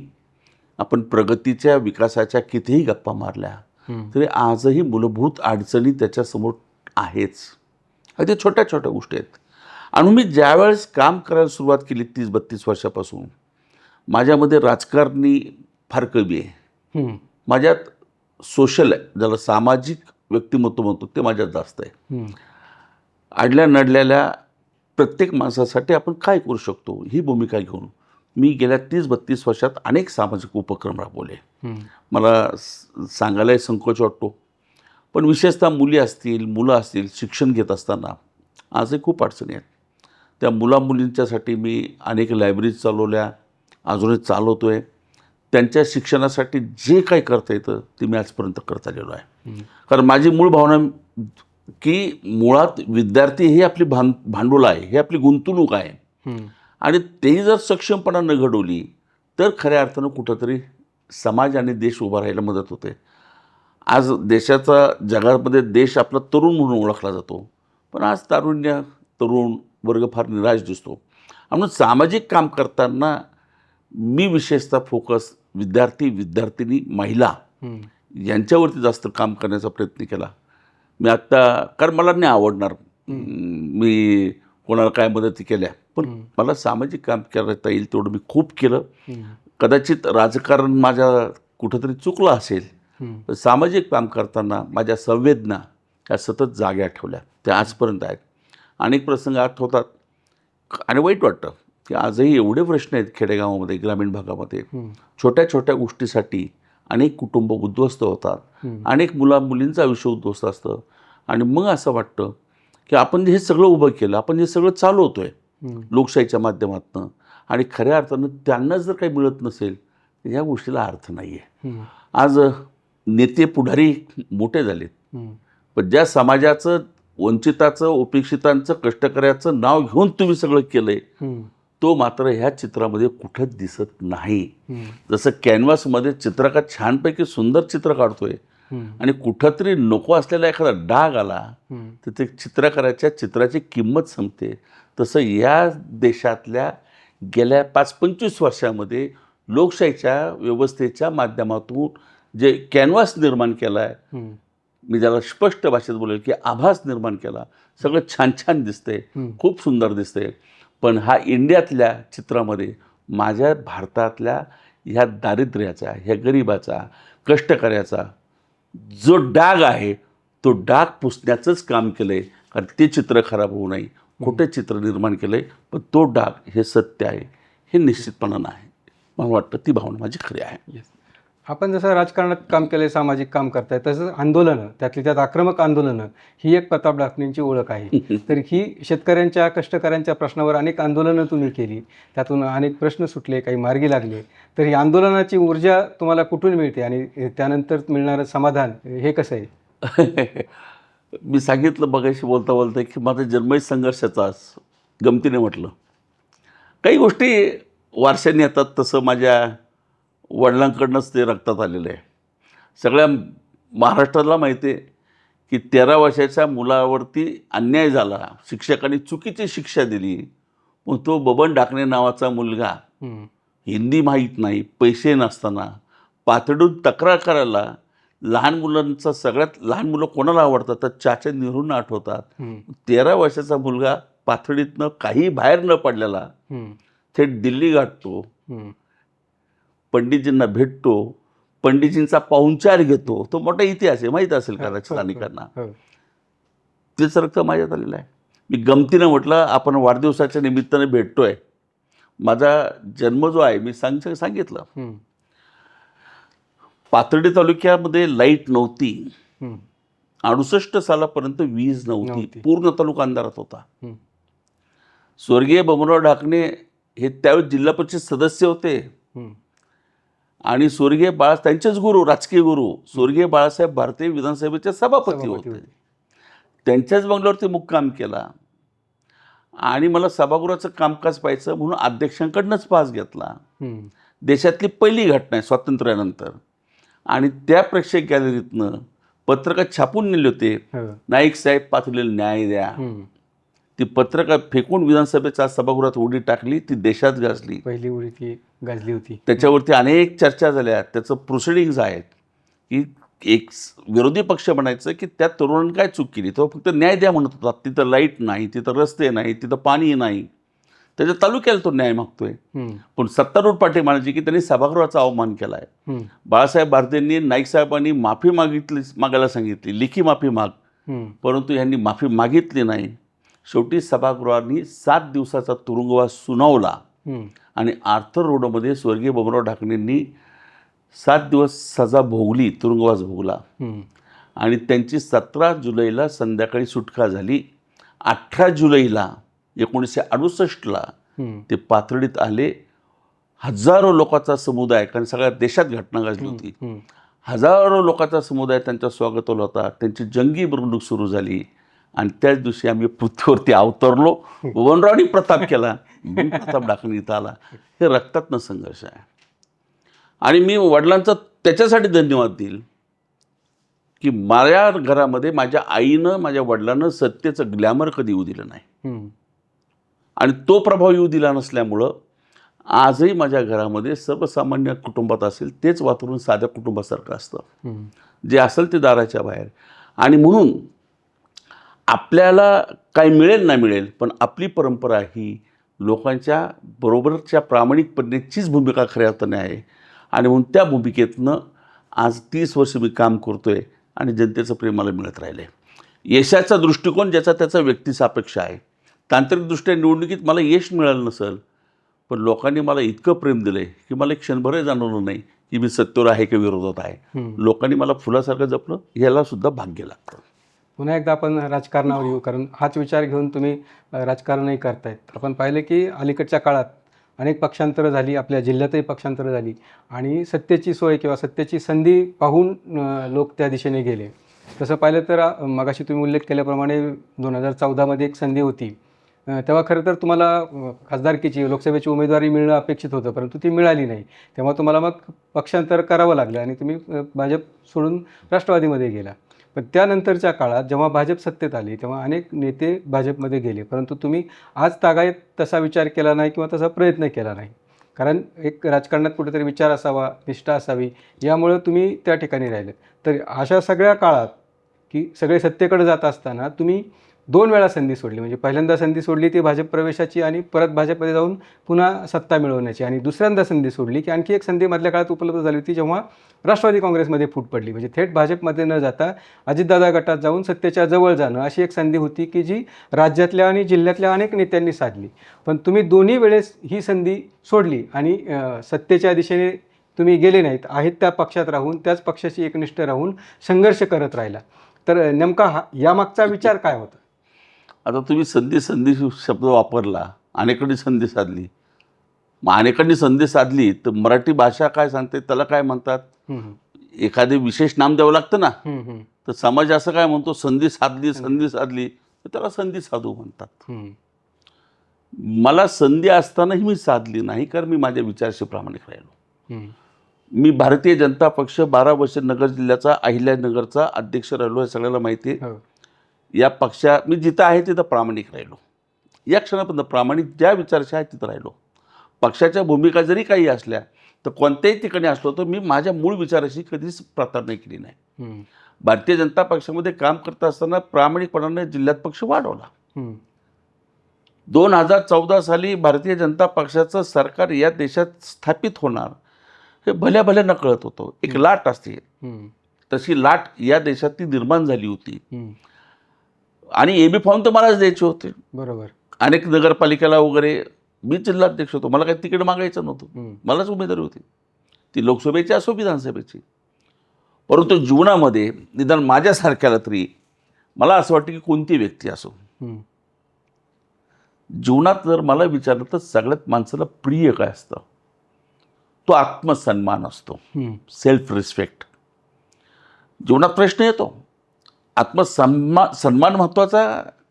आपण प्रगतीच्या विकासाच्या कितीही गप्पा मारल्या तरी आजही मूलभूत अडचणी त्याच्यासमोर आहेच. अगदी छोट्या छोट्या गोष्टी आहेत. आणि मी ज्यावेळेस काम करायला सुरुवात केली 30-32 वर्षापासून, माझ्यामध्ये राजकारणी फार कमी आहे. माझ्यात सोशल आहे, ज्याला सामाजिक व्यक्तिमत्व म्हणतो, ते माझ्यात जास्त आहे. अडल्या नडलेल्या प्रत्येक माणसासाठी आपण काय करू शकतो ही भूमिका घेऊन मी गेल्या 30-32 वर्षात अनेक सामाजिक उपक्रम राबवले. मला सांगायलाही संकोच वाटतो, पण विशेषतः मुली असतील, मुलं असतील, शिक्षण घेत असताना आजही खूप अडचणी आहेत. त्या मुलामुलींच्यासाठी मी अनेक लायब्ररीज चालवल्या, अजूनही चालवतो आहे. त्यांच्या शिक्षणासाठी जे काही करता येतं ते मी आजपर्यंत करत आलेलो आहे. कारण माझी मूळ भावना की मुळात विद्यार्थी हे आपली भांडवल आहे, हे आपली गुंतवणूक आहे. आणि तेही जर सक्षमपणानं घडवली तर खऱ्या अर्थानं कुठंतरी समाज आणि देश उभा राहायला मदत होते. आज देशाचा जगामध्ये देश आपला तरुण म्हणून ओळखला जातो, पण आज तरुण वर्ग फार निराश दिसतो. म्हणून सामाजिक काम करताना मी विशेषतः फोकस विद्यार्थिनी, महिला यांच्यावरती जास्त काम करण्याचा प्रयत्न केला. मी आत्ता, कारण मला नाही आवडणार मी कोणाला काय मदती केल्या, पण मला सामाजिक काम करता येईल तेवढं मी खूप केलं. कदाचित राजकारण माझ्या कुठंतरी चुकलं असेल, पण सामाजिक काम करताना माझ्या संवेदना ह्या सतत जाग्या ठेवल्या, त्या आजपर्यंत आहेत. अनेक प्रसंग आठवतात आणि वाईट वाटतं की आजही एवढे प्रश्न आहेत खेडेगावामध्ये, ग्रामीण भागामध्ये. छोट्या छोट्या गोष्टीसाठी अनेक कुटुंब उद्ध्वस्त होतात, अनेक मुलींचं आयुष्य उद्ध्वस्त असतं. आणि मग असं वाटतं की आपण हे सगळं उभं केलं, आपण हे सगळं चालवतो आहे लोकशाहीच्या माध्यमातून, आणि खऱ्या अर्थानं त्यांना जर काही मिळत नसेल तर ह्या गोष्टीला अर्थ नाही आहे. आज नेते पुढारी मोठे झालेत, पण ज्या समाजाचं, वंचिताचं, उपेक्षितांचं, कष्टकऱ्याचं नाव घेऊन तुम्ही सगळं केलं आहे, तो मात्र ह्या चित्रामध्ये कुठंच दिसत नाही. जसं कॅनव्हासमध्ये चित्रकार छानपैकी सुंदर चित्र काढतोय आणि कुठंतरी नको असलेला एखादा डाग आला तर ते चित्रकाराच्या चित्राची किंमत संपते. तसं या देशातल्या गेल्या 5-25 वर्षामध्ये लोकशाहीच्या व्यवस्थेच्या माध्यमातून जे कॅनव्हास निर्माण केला आहे, मी ज्याला स्पष्ट भाषेत बोलेल की आभास निर्माण केला, सगळं छान छान दिसतंय, खूप सुंदर दिसतंय. पण हा इंडियातल्या चित्रामध्ये माझ्या भारतातल्या ह्या दारिद्र्याचा, ह्या गरिबाचा, कष्टकऱ्याचा जो डाग आहे तो डाग पुसण्याचंच काम केलं आहे. कारण ते चित्र खराब होऊ नये, खोटे चित्र निर्माण केलं आहे, पण तो डाग हे सत्य आहे, हे निश्चितपणानं आहे. मला वाटतं ती भावना माझी खरी आहे. आपण जसं राजकारणात काम केलं, सामाजिक काम करताय, तसंच आंदोलनं, त्यातली त्यात आक्रमक आंदोलनं ही एक प्रताप ढाकणेंची ओळख आहे. तर ही शेतकऱ्यांच्या, कष्टकऱ्यांच्या प्रश्नावर अनेक आंदोलनं तुम्ही केली, त्यातून अनेक प्रश्न सुटले, काही मार्गी लागले. तर ही आंदोलनाची ऊर्जा तुम्हाला कुठून मिळते आणि त्यानंतर मिळणारं समाधान हे कसं आहे? मी सांगितलं मगाशी बोलता बोलता की माझा जन्मही संघर्षाचाच, गमतीने म्हटलं. काही गोष्टी वारशाने येतात, तसं माझ्या वडिलांकडनंच ते रक्तात आलेलं आहे. सगळ्या महाराष्ट्राला माहिती आहे की 13 वर्षाच्या मुलावरती अन्याय झाला, शिक्षकांनी चुकीची शिक्षा दिली, मग तो बबन ढाकणे नावाचा मुलगा, हिंदी माहीत नाही, पैसे नसताना पातळीतून तक्रार करायला, लहान मुलांचा, सगळ्यात लहान मुलं कोणाला आवडतात तर चाचा नेहरूंना आठवतात. 13 वर्षाचा मुलगा पाथडीतनं काही बाहेर न पडलेला थेट दिल्ली गाठतो, पंडितजींना भेटतो, पंडितजींचा पाहुणचार घेतो. तो मोठा इतिहास आहे, माहीत असेल कदाचित अनेकांना. तेच रक्त माझ्यात आलेलं आहे. मी गमतीनं म्हटलं आपण वाढदिवसाच्या निमित्ताने भेटतोय. माझा जन्म जो आहे मी सांगितलं. पाथर्डी तालुक्यामध्ये लाईट नव्हती, 68 सालापर्यंत वीज नव्हती, पूर्ण तालुका अंधारात होता. स्वर्गीय बबनराव ढाकणे हे त्यावेळी जिल्हा परिषद सदस्य होते आणि स्वर्गीय त्यांचेच गुरु, राजकीय गुरु स्वर्गीय बाळासाहेब भारतीय विधानसभेचे सभापती होते. त्यांच्याच बंगल्यावरती मुक्काम केला आणि मला सभागृहाचं कामकाज पाहायचं म्हणून अध्यक्षांकडनंच पास घेतला. देशातली पहिली घटना आहे स्वातंत्र्यानंतर. आणि त्या प्रेक्षक गॅलरीतनं पत्रकात छापून नेले होते, नाईक साहेब पाथर्डीला न्याय द्या. ती पत्रकार फेकून विधानसभेच्या सभागृहात उडी टाकली, ती देशात गाजली. पहिली उडी ती गाजली होती. त्याच्यावरती अनेक चर्चा झाल्या. त्याचं प्रोसिडिंग्ज आहेत की एक विरोधी पक्ष म्हणायचं की त्या तरुणांनी काय चूक केली, तो फक्त न्याय द्या म्हणत होता. तिथं लाईट नाही, तिथं रस्ते नाही, तिथं पाणी नाही, त्याच्या तालुक्याला तो न्याय मागतोय. पण सत्तारूढ पार्टी म्हणायची की त्यांनी सभागृहाचा अवमान केला आहे. बाळासाहेब भारतेंनी नाईक साहेबांनी माफी मागायला सांगितली, लेखी माफी माग, परंतु यांनी माफी मागितली नाही. शेवटी सभागृहांनी 7 दिवसाचा तुरुंगवास सुनावला आणि आर्थर रोडमध्ये स्वर्गीय बबनराव ढाकणेंनी 7 दिवस सजा भोगली, तुरुंगवास भोगला आणि त्यांची 17 जुलैला संध्याकाळी सुटका झाली. 18 जुलैला 1968ला ते पाथर्डीत आले. हजारो लोकांचा समुदाय, कारण सगळ्या देशात घटना गाजली होती, हजारो लोकांचा समुदाय त्यांच्या स्वागताला होता. त्यांची जंगी मिरवणूक सुरू झाली आणि त्याच दिवशी आम्ही पृथ्वीवरती अवतरलो. बबनरावांनी प्रताप केला, प्रताप ढाकणे इथं आला. हे रक्तातनं संघर्ष आहे. आणि मी वडिलांचा त्याच्यासाठी धन्यवाद देईल की माझ्या घरामध्ये माझ्या आईनं, माझ्या वडिलांनं सत्तेचं ग्लॅमर कधी येऊ दिलं नाही आणि तो प्रभाव येऊ दिला नसल्यामुळं आजही माझ्या घरामध्ये सर्वसामान्य कुटुंबात असेल तेच वातावरण साध्या कुटुंबासारखं असतं. जे असेल ते दाराच्या बाहेर. आणि म्हणून आपल्याला काय मिळेल ना मिळेल, पण आपली परंपरा ही लोकांच्या बरोबरच्या प्रामाणिकपणेचीच भूमिका खऱ्या अर्थाने आहे. आणि म्हणून त्या भूमिकेतनं आज 30 वर्ष मी काम करतो आहे आणि जनतेचं प्रेम मला मिळत राहिलं आहे. यशाचा दृष्टिकोन ज्याचा त्याचा व्यक्तिसापेक्ष आहे. तांत्रिकदृष्ट्या निवडणुकीत मला यश मिळालं नसेल, पण लोकांनी मला इतकं प्रेम दिलं आहे की मला एक क्षणभरही जाणवलं नाही की मी सत्तेवर आहे की विरोधात आहे. लोकांनी मला फुलासारखं जपलं, यालासुद्धा भाग्य लागतं. पुन्हा एकदा आपण राजकारणावर येऊ, कारण हाच विचार घेऊन तुम्ही राजकारणही करतायत. आपण पाहिलं की अलीकडच्या काळात अनेक पक्षांतरं झाली, आपल्या जिल्ह्यातही पक्षांतरं झाली आणि सत्तेची सोय किंवा सत्तेची संधी पाहून लोक त्या दिशेने गेले. तसं पाहिलं तर मगाशी तुम्ही उल्लेख केल्याप्रमाणे 2014मध्ये एक संधी होती. तेव्हा खरं तर तुम्हाला खासदारकीची, लोकसभेची उमेदवारी मिळणं अपेक्षित होतं, परंतु ती मिळाली नाही. तेव्हा तुम्हाला मग पक्षांतर करावं लागलं आणि तुम्ही भाजप सोडून राष्ट्रवादीमध्ये गेला. पण त्यानंतरच्या काळात जेव्हा भाजप सत्तेत आली तेव्हा अनेक नेते भाजपमध्ये गेले, परंतु तुम्ही आज तागायत तसा विचार केला नाही किंवा तसा प्रयत्न केला नाही. कारण एक राजकारणात कुठेतरी विचार असावा, निष्ठा असावी, यामुळं तुम्ही त्या ठिकाणी राहिले. तर अशा सगळ्या काळात की सगळे सत्तेकडे जात असताना तुम्ही 2 वेळा संधी सोडली. म्हणजे पहिल्यांदा संधी सोडली ती भाजप प्रवेशाची आणि परत भाजपमध्ये जाऊन पुन्हा सत्ता मिळवण्याची, आणि दुसऱ्यांदा संधी सोडली की आणखी एक संधी मधल्या काळात उपलब्ध झाली होती जेव्हा राष्ट्रवादी काँग्रेसमध्ये फूट पडली. म्हणजे थेट भाजपमध्ये न जाता अजितदादा गटात जाऊन सत्तेच्या जवळ जाणं, अशी एक संधी होती की जी राज्यातल्या आणि जिल्ह्यातल्या अनेक नेत्यांनी साधली. पण तुम्ही दोन्ही वेळेस ही संधी सोडली आणि सत्तेच्या दिशेने तुम्ही गेले नाहीत. आहेत त्या पक्षात राहून, त्याच पक्षाशी एकनिष्ठ राहून संघर्ष करत राहिला. तर नेमका यामागचा विचार काय होता? आता तुम्ही संधी शब्द वापरला, अनेकांनी संधी साधली. मग अनेकांनी संधी साधली तर मराठी भाषा काय सांगते, त्याला काय म्हणतात? एखादे विशेष नाम द्यावं लागतं ना. तर समाज असं काय म्हणतो, संधी साधली तर त्याला संधी साधू म्हणतात. मला संधी असतानाही मी साधली नाही, कारण मी माझ्या विचाराशी प्रामाणिक राहिलो. मी भारतीय जनता पक्ष 12 वर्ष नगर जिल्ह्याचा, अहिल्यानगरचा अध्यक्ष राहिलो, हे सगळ्याला माहिती आहे. या मी जिथं आहे तिथं प्रामाणिक राहिलो. या क्षणापर्यंत प्रामाणिक ज्या विचाराशी आहे तिथं राहिलो. पक्षाच्या भूमिका जरी काही असल्या तर कोणत्याही ठिकाणी असलो तर मी माझ्या मूळ विचाराशी कधीच प्राधान्य केली नाही. भारतीय जनता पक्षामध्ये काम करत असताना प्रामाणिकपणाने जिल्ह्यात पक्ष वाढवला. 2014 साली भारतीय जनता पक्षाचं सरकार या देशात स्थापित होणार हे भल्या न कळत होतं. एक लाट असते, तशी लाट या देशात ती निर्माण झाली होती. आणि AB फॉर्म तर मलाच द्यायचे होते. बरोबर. अनेक नगरपालिकेला वगैरे मी जिल्हाध्यक्ष होतो, मला काही तिकीट मागायचं नव्हतं, मलाच उमेदवारी होती, ती लोकसभेची असो विधानसभेची. परंतु जीवनामध्ये निदान माझ्यासारख्याला तरी मला असं वाटतं की कोणती व्यक्ती असो, जीवनात जर मला विचारलं तर सगळ्यात माणसाला प्रिय काय असतं, तो आत्मसन्मान असतो, सेल्फ रिस्पेक्ट. जीवनात प्रश्न येतो, सन्मान महत्त्वाचा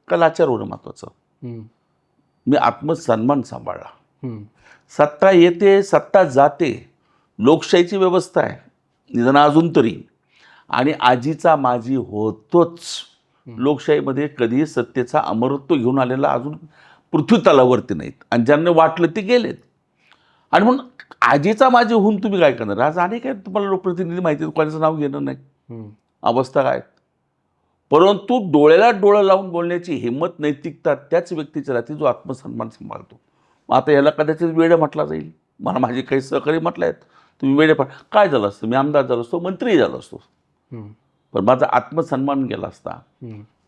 का लाचार होणं महत्त्वाचं? मी आत्मसन्मान सांभाळला. सत्ता येते, सत्ता जाते, लोकशाहीची व्यवस्था आहे निदान अजून तरी, आणि आजीचा माजी होतोच. लोकशाहीमध्ये कधीही सत्तेचा अमरत्व घेऊन आलेला अजून पृथ्वी तलावरती नाहीत, आणि ज्यांना वाटलं ते गेलेत. आणि म्हणून आजीचा माझी होऊन तुम्ही काय करणार? आज अनेक आहेत तुम्हाला लोकप्रतिनिधी माहिती आहेत, कोणाचं नाव घेणं नाही, अवस्था काय. परंतु डोळ्याला डोळं लावून बोलण्याची हिंमत, नैतिकता त्याच व्यक्तीची राहते जो आत्मसन्मान सांभाळतो. मग आता याला कदाचित वेडं म्हटला जाईल, मला माझे काही सहकारी म्हटले आहेत तुम्ही वेडे काय झालं असतं, मी आमदार झालो असतो, मंत्री झालो असतो, पण माझा आत्मसन्मान गेला असता.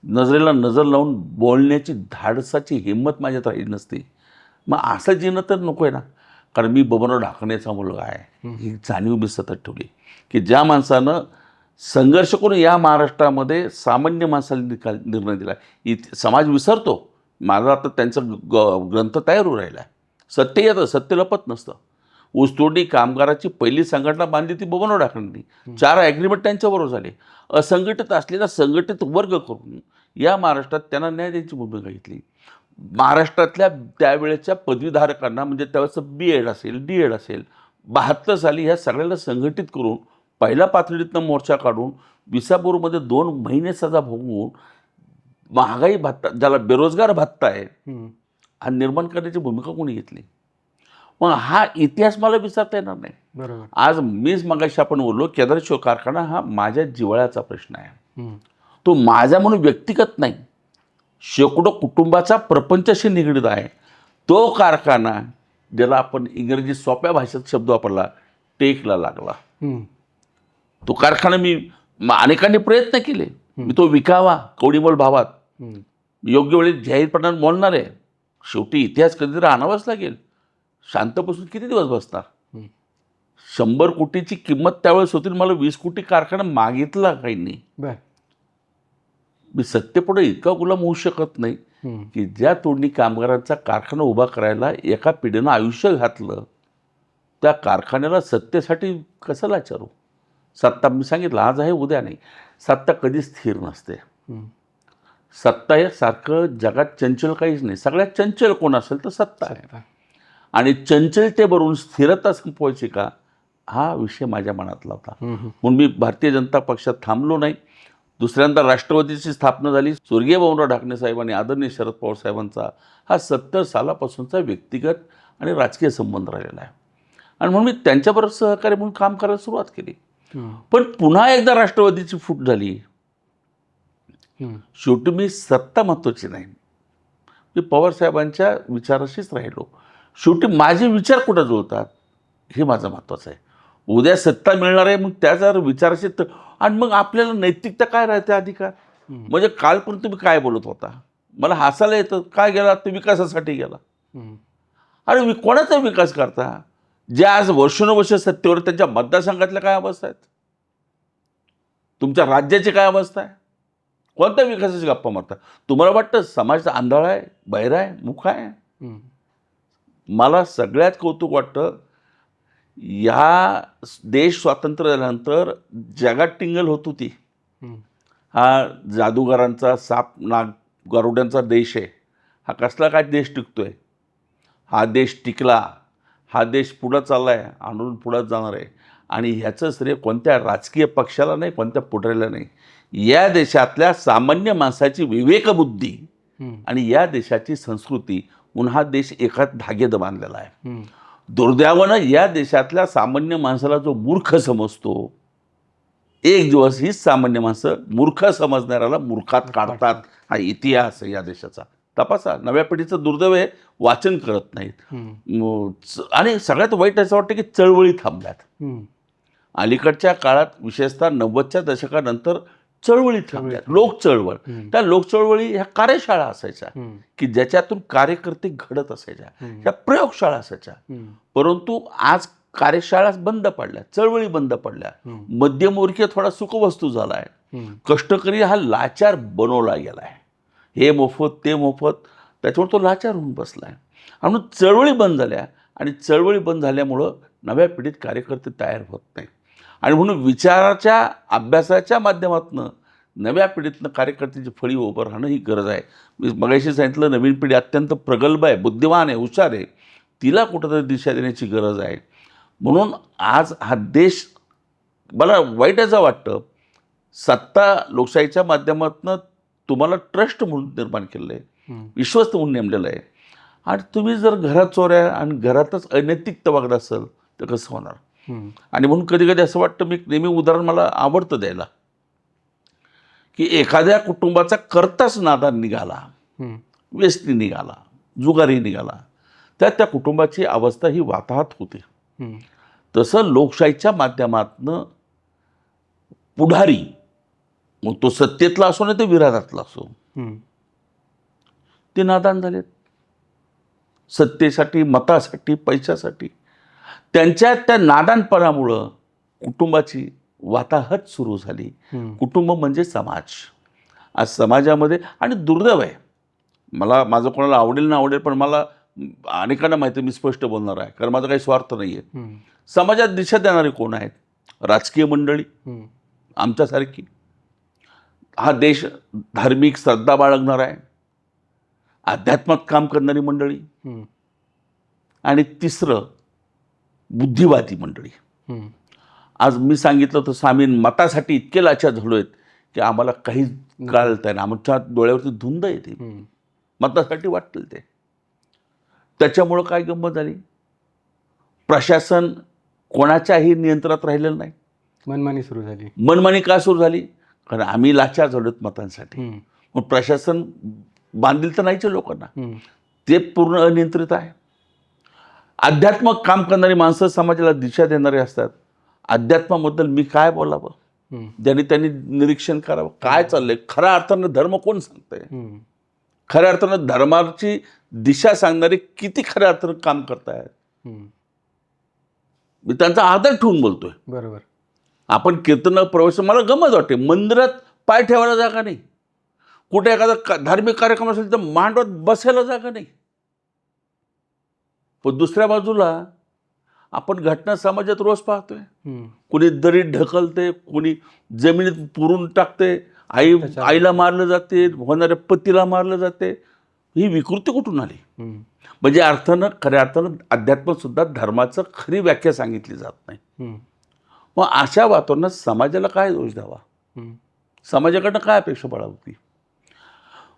नजरेला नजर लावून बोलण्याची धाडसाची हिंमत माझ्यात राहिली नसती. मग असं जीणं तर नको आहे ना. कारण मी बबनराव ढाकणेचा मुलगा आहे, ही जाणीव मी सतत ठेवली की ज्या माणसानं संघर्ष करून या महाराष्ट्रामध्ये सामान्य माणसाला निर्णय दिला. समाज विसरतो. माझा आता त्यांचा ग्रंथ तयार होऊ राहिला आहे. सत्य येतं, सत्य लपत नसतं. ऊसतोडणी कामगाराची पहिली संघटना बांधली ती बबनराव ढाकणेंनी. 4 ॲग्रीमेंट त्यांच्याबरोबर झाले. असंघटित असलेला संघटित वर्ग करून या महाराष्ट्रात त्यांना न्याय द्यायची भूमिका घेतली. महाराष्ट्रातल्या त्यावेळेच्या पदवीधारकांना, म्हणजे त्यावेळेचं BEd असेल, DEd असेल, 72 साली ह्या सगळ्याला संघटित करून पहिल्या पातळीतनं मोर्चा काढून विसापूरमध्ये 2 महिने सजा भोगवून महागाई भत्ता, ज्याला बेरोजगार भत्ता आहे, हा निर्माण करण्याची भूमिका कोणी घेतली. मग हा इतिहास मला विसरता येणार नाही. बरोबर. आज मीच मगाशी आपण बोललो केदारेश्वर कारखाना हा माझ्या जिव्हाळ्याचा प्रश्न आहे. तो माझा म्हणून व्यक्तिगत नाही, शेकडो कुटुंबाचा प्रपंचाशी निगडीत आहे. तो कारखाना, ज्याला आपण इंग्रजी सोप्या भाषेत शब्द वापरला, टेकला लागला. तो कारखाना मी अनेकांनी प्रयत्न केले, मी तो विकावा कवडीमोल भावात, योग्य वेळी जाहीरपणाने बोलणार आहे. शेवटी इतिहास कधीतरी आणावाच लागेल. शांत बसून किती दिवस बसणार? 100 कोटीची किंमत त्यावेळेस होती, मला 20 कोटी कारखाना मागितला काहींनी. मी सत्तेपुढे इतका गुलाम होऊ शकत नाही की ज्या तोडणी कामगारांचा कारखाना उभा करायला एका पिढीनं आयुष्य घातलं, त्या कारखान्याला सत्तेसाठी कसं लाचारू? सत्ता, मी सांगितलं आज आहे उद्या नाही. सत्ता कधीच स्थिर नसते. सत्ता हे सारखं जगात चंचल काहीच नाही. सगळ्यात चंचल कोण असेल तर सत्ता आहे. आणि चंचलतेवरून स्थिरता संपवायची का, हा विषय माझ्या मनातला होता. म्हणून मी भारतीय जनता पक्षात थांबलो नाही. दुसऱ्यांदा राष्ट्रवादीची स्थापना झाली. स्वर्गीय बबनराव ढाकणे साहेबांनी, आदरणीय शरद पवार साहेबांचा हा 70 सालापासूनचा व्यक्तिगत आणि राजकीय संबंध राहिलेला आहे. आणि म्हणून मी त्यांच्याबरोबर सहकारी म्हणून काम करायला सुरुवात केली. पण पुन्हा एकदा राष्ट्रवादीची फूट झाली. शेवटी मी सत्ता महत्त्वाची नाही, मी पवारसाहेबांच्या विचाराशीच राहिलो. शेवटी माझे विचार कुठं जुळतात हे माझं महत्त्वाचं आहे. उद्या सत्ता मिळणार आहे, मग त्याचा विचाराशी, आणि मग आपल्याला नैतिकता काय राहते, अधिकार. म्हणजे कालपर्यंत तुम्ही काय बोलत होता, मला हसायला येतं. काय गेला ते विकासासाठी गेला. अरे कोणाचा विकास करता? जे आज वर्षानुवर्ष सत्तेवर, त्यांच्या मतदारसंघातल्या काय अवस्था आहेत, तुमच्या राज्याची काय अवस्था आहे, कोणत्या विकासाची गप्पा मारता? तुम्हाला वाटतं समाज आंधळा आहे, बहिरा आहे, मुखा आहे? मला सगळ्यात कौतुक वाटतं, या देश स्वातंत्र्य झाल्यानंतर जगात टिंगल होत होती, हा जादूगारांचा, साप नाग गरुड्यांचा देश आहे, हा कसला काय देश टिकतोय? हा देश टिकला, हा देश पुढं चालला आहे, आणून पुढं जाणार आहे. आणि ह्याचं श्रेय कोणत्या राजकीय पक्षाला नाही, कोणत्या पुढाऱ्याला नाही. या देशातल्या सामान्य माणसाची विवेकबुद्धी आणि या देशाची संस्कृती, म्हणून हा देश एका धागेत बांधलेला आहे. दुर्दैवानं या देशातल्या सामान्य माणसाला जो मूर्ख समजतो, एक दिवस हीच सामान्य माणसं मूर्ख समजणाऱ्याला मूर्खात काढतात. हा इतिहास आहे या देशाचा. तपासा. नव्या पिढीचं दुर्दैव आहे, वाचन करत नाहीत. आणि सगळ्यात वाईट असं वाटतं की चळवळी थांबल्यात. अलीकडच्या काळात, विशेषतः 90च्या दशकानंतर चळवळी थांबल्यात. लोक चळवळ, त्या लोक चळवळी ह्या कार्यशाळा असायच्या की ज्याच्यातून कार्यकर्ते घडत असायच्या, ह्या प्रयोगशाळा असायच्या. परंतु आज कार्यशाळा बंद पडल्या, चळवळी बंद पडल्या. मध्यमवर्गीय थोडा सुखवस्तू झाला आहे. कष्टकरी हा लाचार बनवला गेला आहे. हे मोफत ते मोफत, त्याच्यावर तो लाचार होऊन बसला आहे. आणि म्हणून चळवळी बंद झाल्या, आणि चळवळी बंद झाल्यामुळं नव्या पिढीत कार्यकर्ते तयार होत नाही. आणि म्हणून विचाराच्या अभ्यासाच्या माध्यमातून नव्या पिढीतनं कार्यकर्त्याची फळी उभं राहणं ही गरज आहे. मी मगाशी सांगितलं, नवीन पिढी अत्यंत प्रगल्भ आहे, बुद्धिमान आहे, हुशार आहे. तिला कुठंतरी दिशा देण्याची गरज आहे. म्हणून आज हा देश, मला वाईट असं वाटतं, सत्ता लोकशाहीच्या माध्यमातून तुम्हाला ट्रस्ट म्हणून निर्माण केलेलं आहे, हम्म. विश्वस्त म्हणून नेमलेलं आहे. आणि तुम्ही जर घरात चोऱ्या आणि घरातच अनैतिकता वागत असेल तर कसं होणार? हम्म. आणि म्हणून कधी कधी असं वाटतं, मी नेहमी उदाहरण मला आवडतं द्यायला, की एखाद्या कुटुंबाचा कर्ताच नादान निघाला, हम्म. व्यसनी निघाला, जुगारी निघाला, त्या कुटुंबाची अवस्था ही वाताहत होते. हम्म. तसं लोकशाहीच्या माध्यमातनं पुढारी, मग तो सत्तेतला असो नाही तर विरोधातला असो, हम्म. ते नादान झालेत. सत्तेसाठी, मतासाठी, पैशासाठी त्यांच्या त्या नादानपणामुळं कुटुंबाची वाताहत सुरू झाली. हम्म. कुटुंब म्हणजे समाज. आज समाजामध्ये, आणि दुर्दैव आहे, माझं कोणाला आवडेल ना आवडेल, पण मला अनेकांना माहिती आहे, मी स्पष्ट बोलणार आहे, कारण माझा काही स्वार्थ नाही आहे. हम्म. समाजात दिशा देणारे कोण आहेत? राजकीय मंडळी, हम्म. आमच्यासारखी. हा देश धार्मिक श्रद्धा बाळगणार आहे, अध्यात्मात काम करणारी मंडळी, हम्म. आणि तिसरं बुद्धिवादी मंडळी. हम्म. आज मी सांगितलं तर स्वामी मतासाठी इतके लाचार झालो आहेत की आम्हाला काहीच कळत नाही, आमच्या डोळ्यावरती धुंद येते. हम्म. मतासाठी वाटतं ते. त्याच्यामुळं काय गंमत झाली, प्रशासन कोणाच्याही नियंत्रणात राहिलेलं नाही. मनमानी सुरू झाली. मनमानी का सुरू झाली? कारण आम्ही लाचार झालो मतांसाठी. हम्म. मग प्रशासन बांधील तर नाहीच लोकांना, हम्म. ते पूर्ण अनियंत्रित आहे. अध्यात्मक काम करणारी माणसं समाजाला दिशा देणारे असतात. अध्यात्माबद्दल मी काय बोलावं, हम्म. ज्यांनी त्यांनी निरीक्षण करावं, काय चाललंय, खऱ्या अर्थानं धर्म कोण सांगतंय, हम्म. खऱ्या अर्थानं धर्माची दिशा सांगणारे किती खऱ्या अर्थानं काम करतायत. हम्म. मी त्यांचा आदर ठेवून बोलतोय. बरोबर. आपण कीर्तन प्रवेश, मला गमत वाटते, मंदिरात पाय ठेवायला जागा नाही, कुठे एखादा धार्मिक कार्यक्रम असेल तर मांडवात बसायला जागा नाही. पण दुसऱ्या बाजूला आपण घटना समाजात रोज पाहतोय. हम्म. कुणी दरीत ढकलते, कुणी जमिनीत पुरून टाकते, आईला मारलं जाते, होणाऱ्या पतीला मारलं जाते. ही विकृती कुठून आली? हम्म. म्हणजे अर्थानं, खऱ्या अर्थानं अध्यात्मसुद्धा धर्माचं खरी व्याख्या सांगितली जात नाही. हम्म. मग अशा वातावरणात समाजाला काय दोष द्यावा? हम्म. समाजाकडनं काय अपेक्षा बाळगती?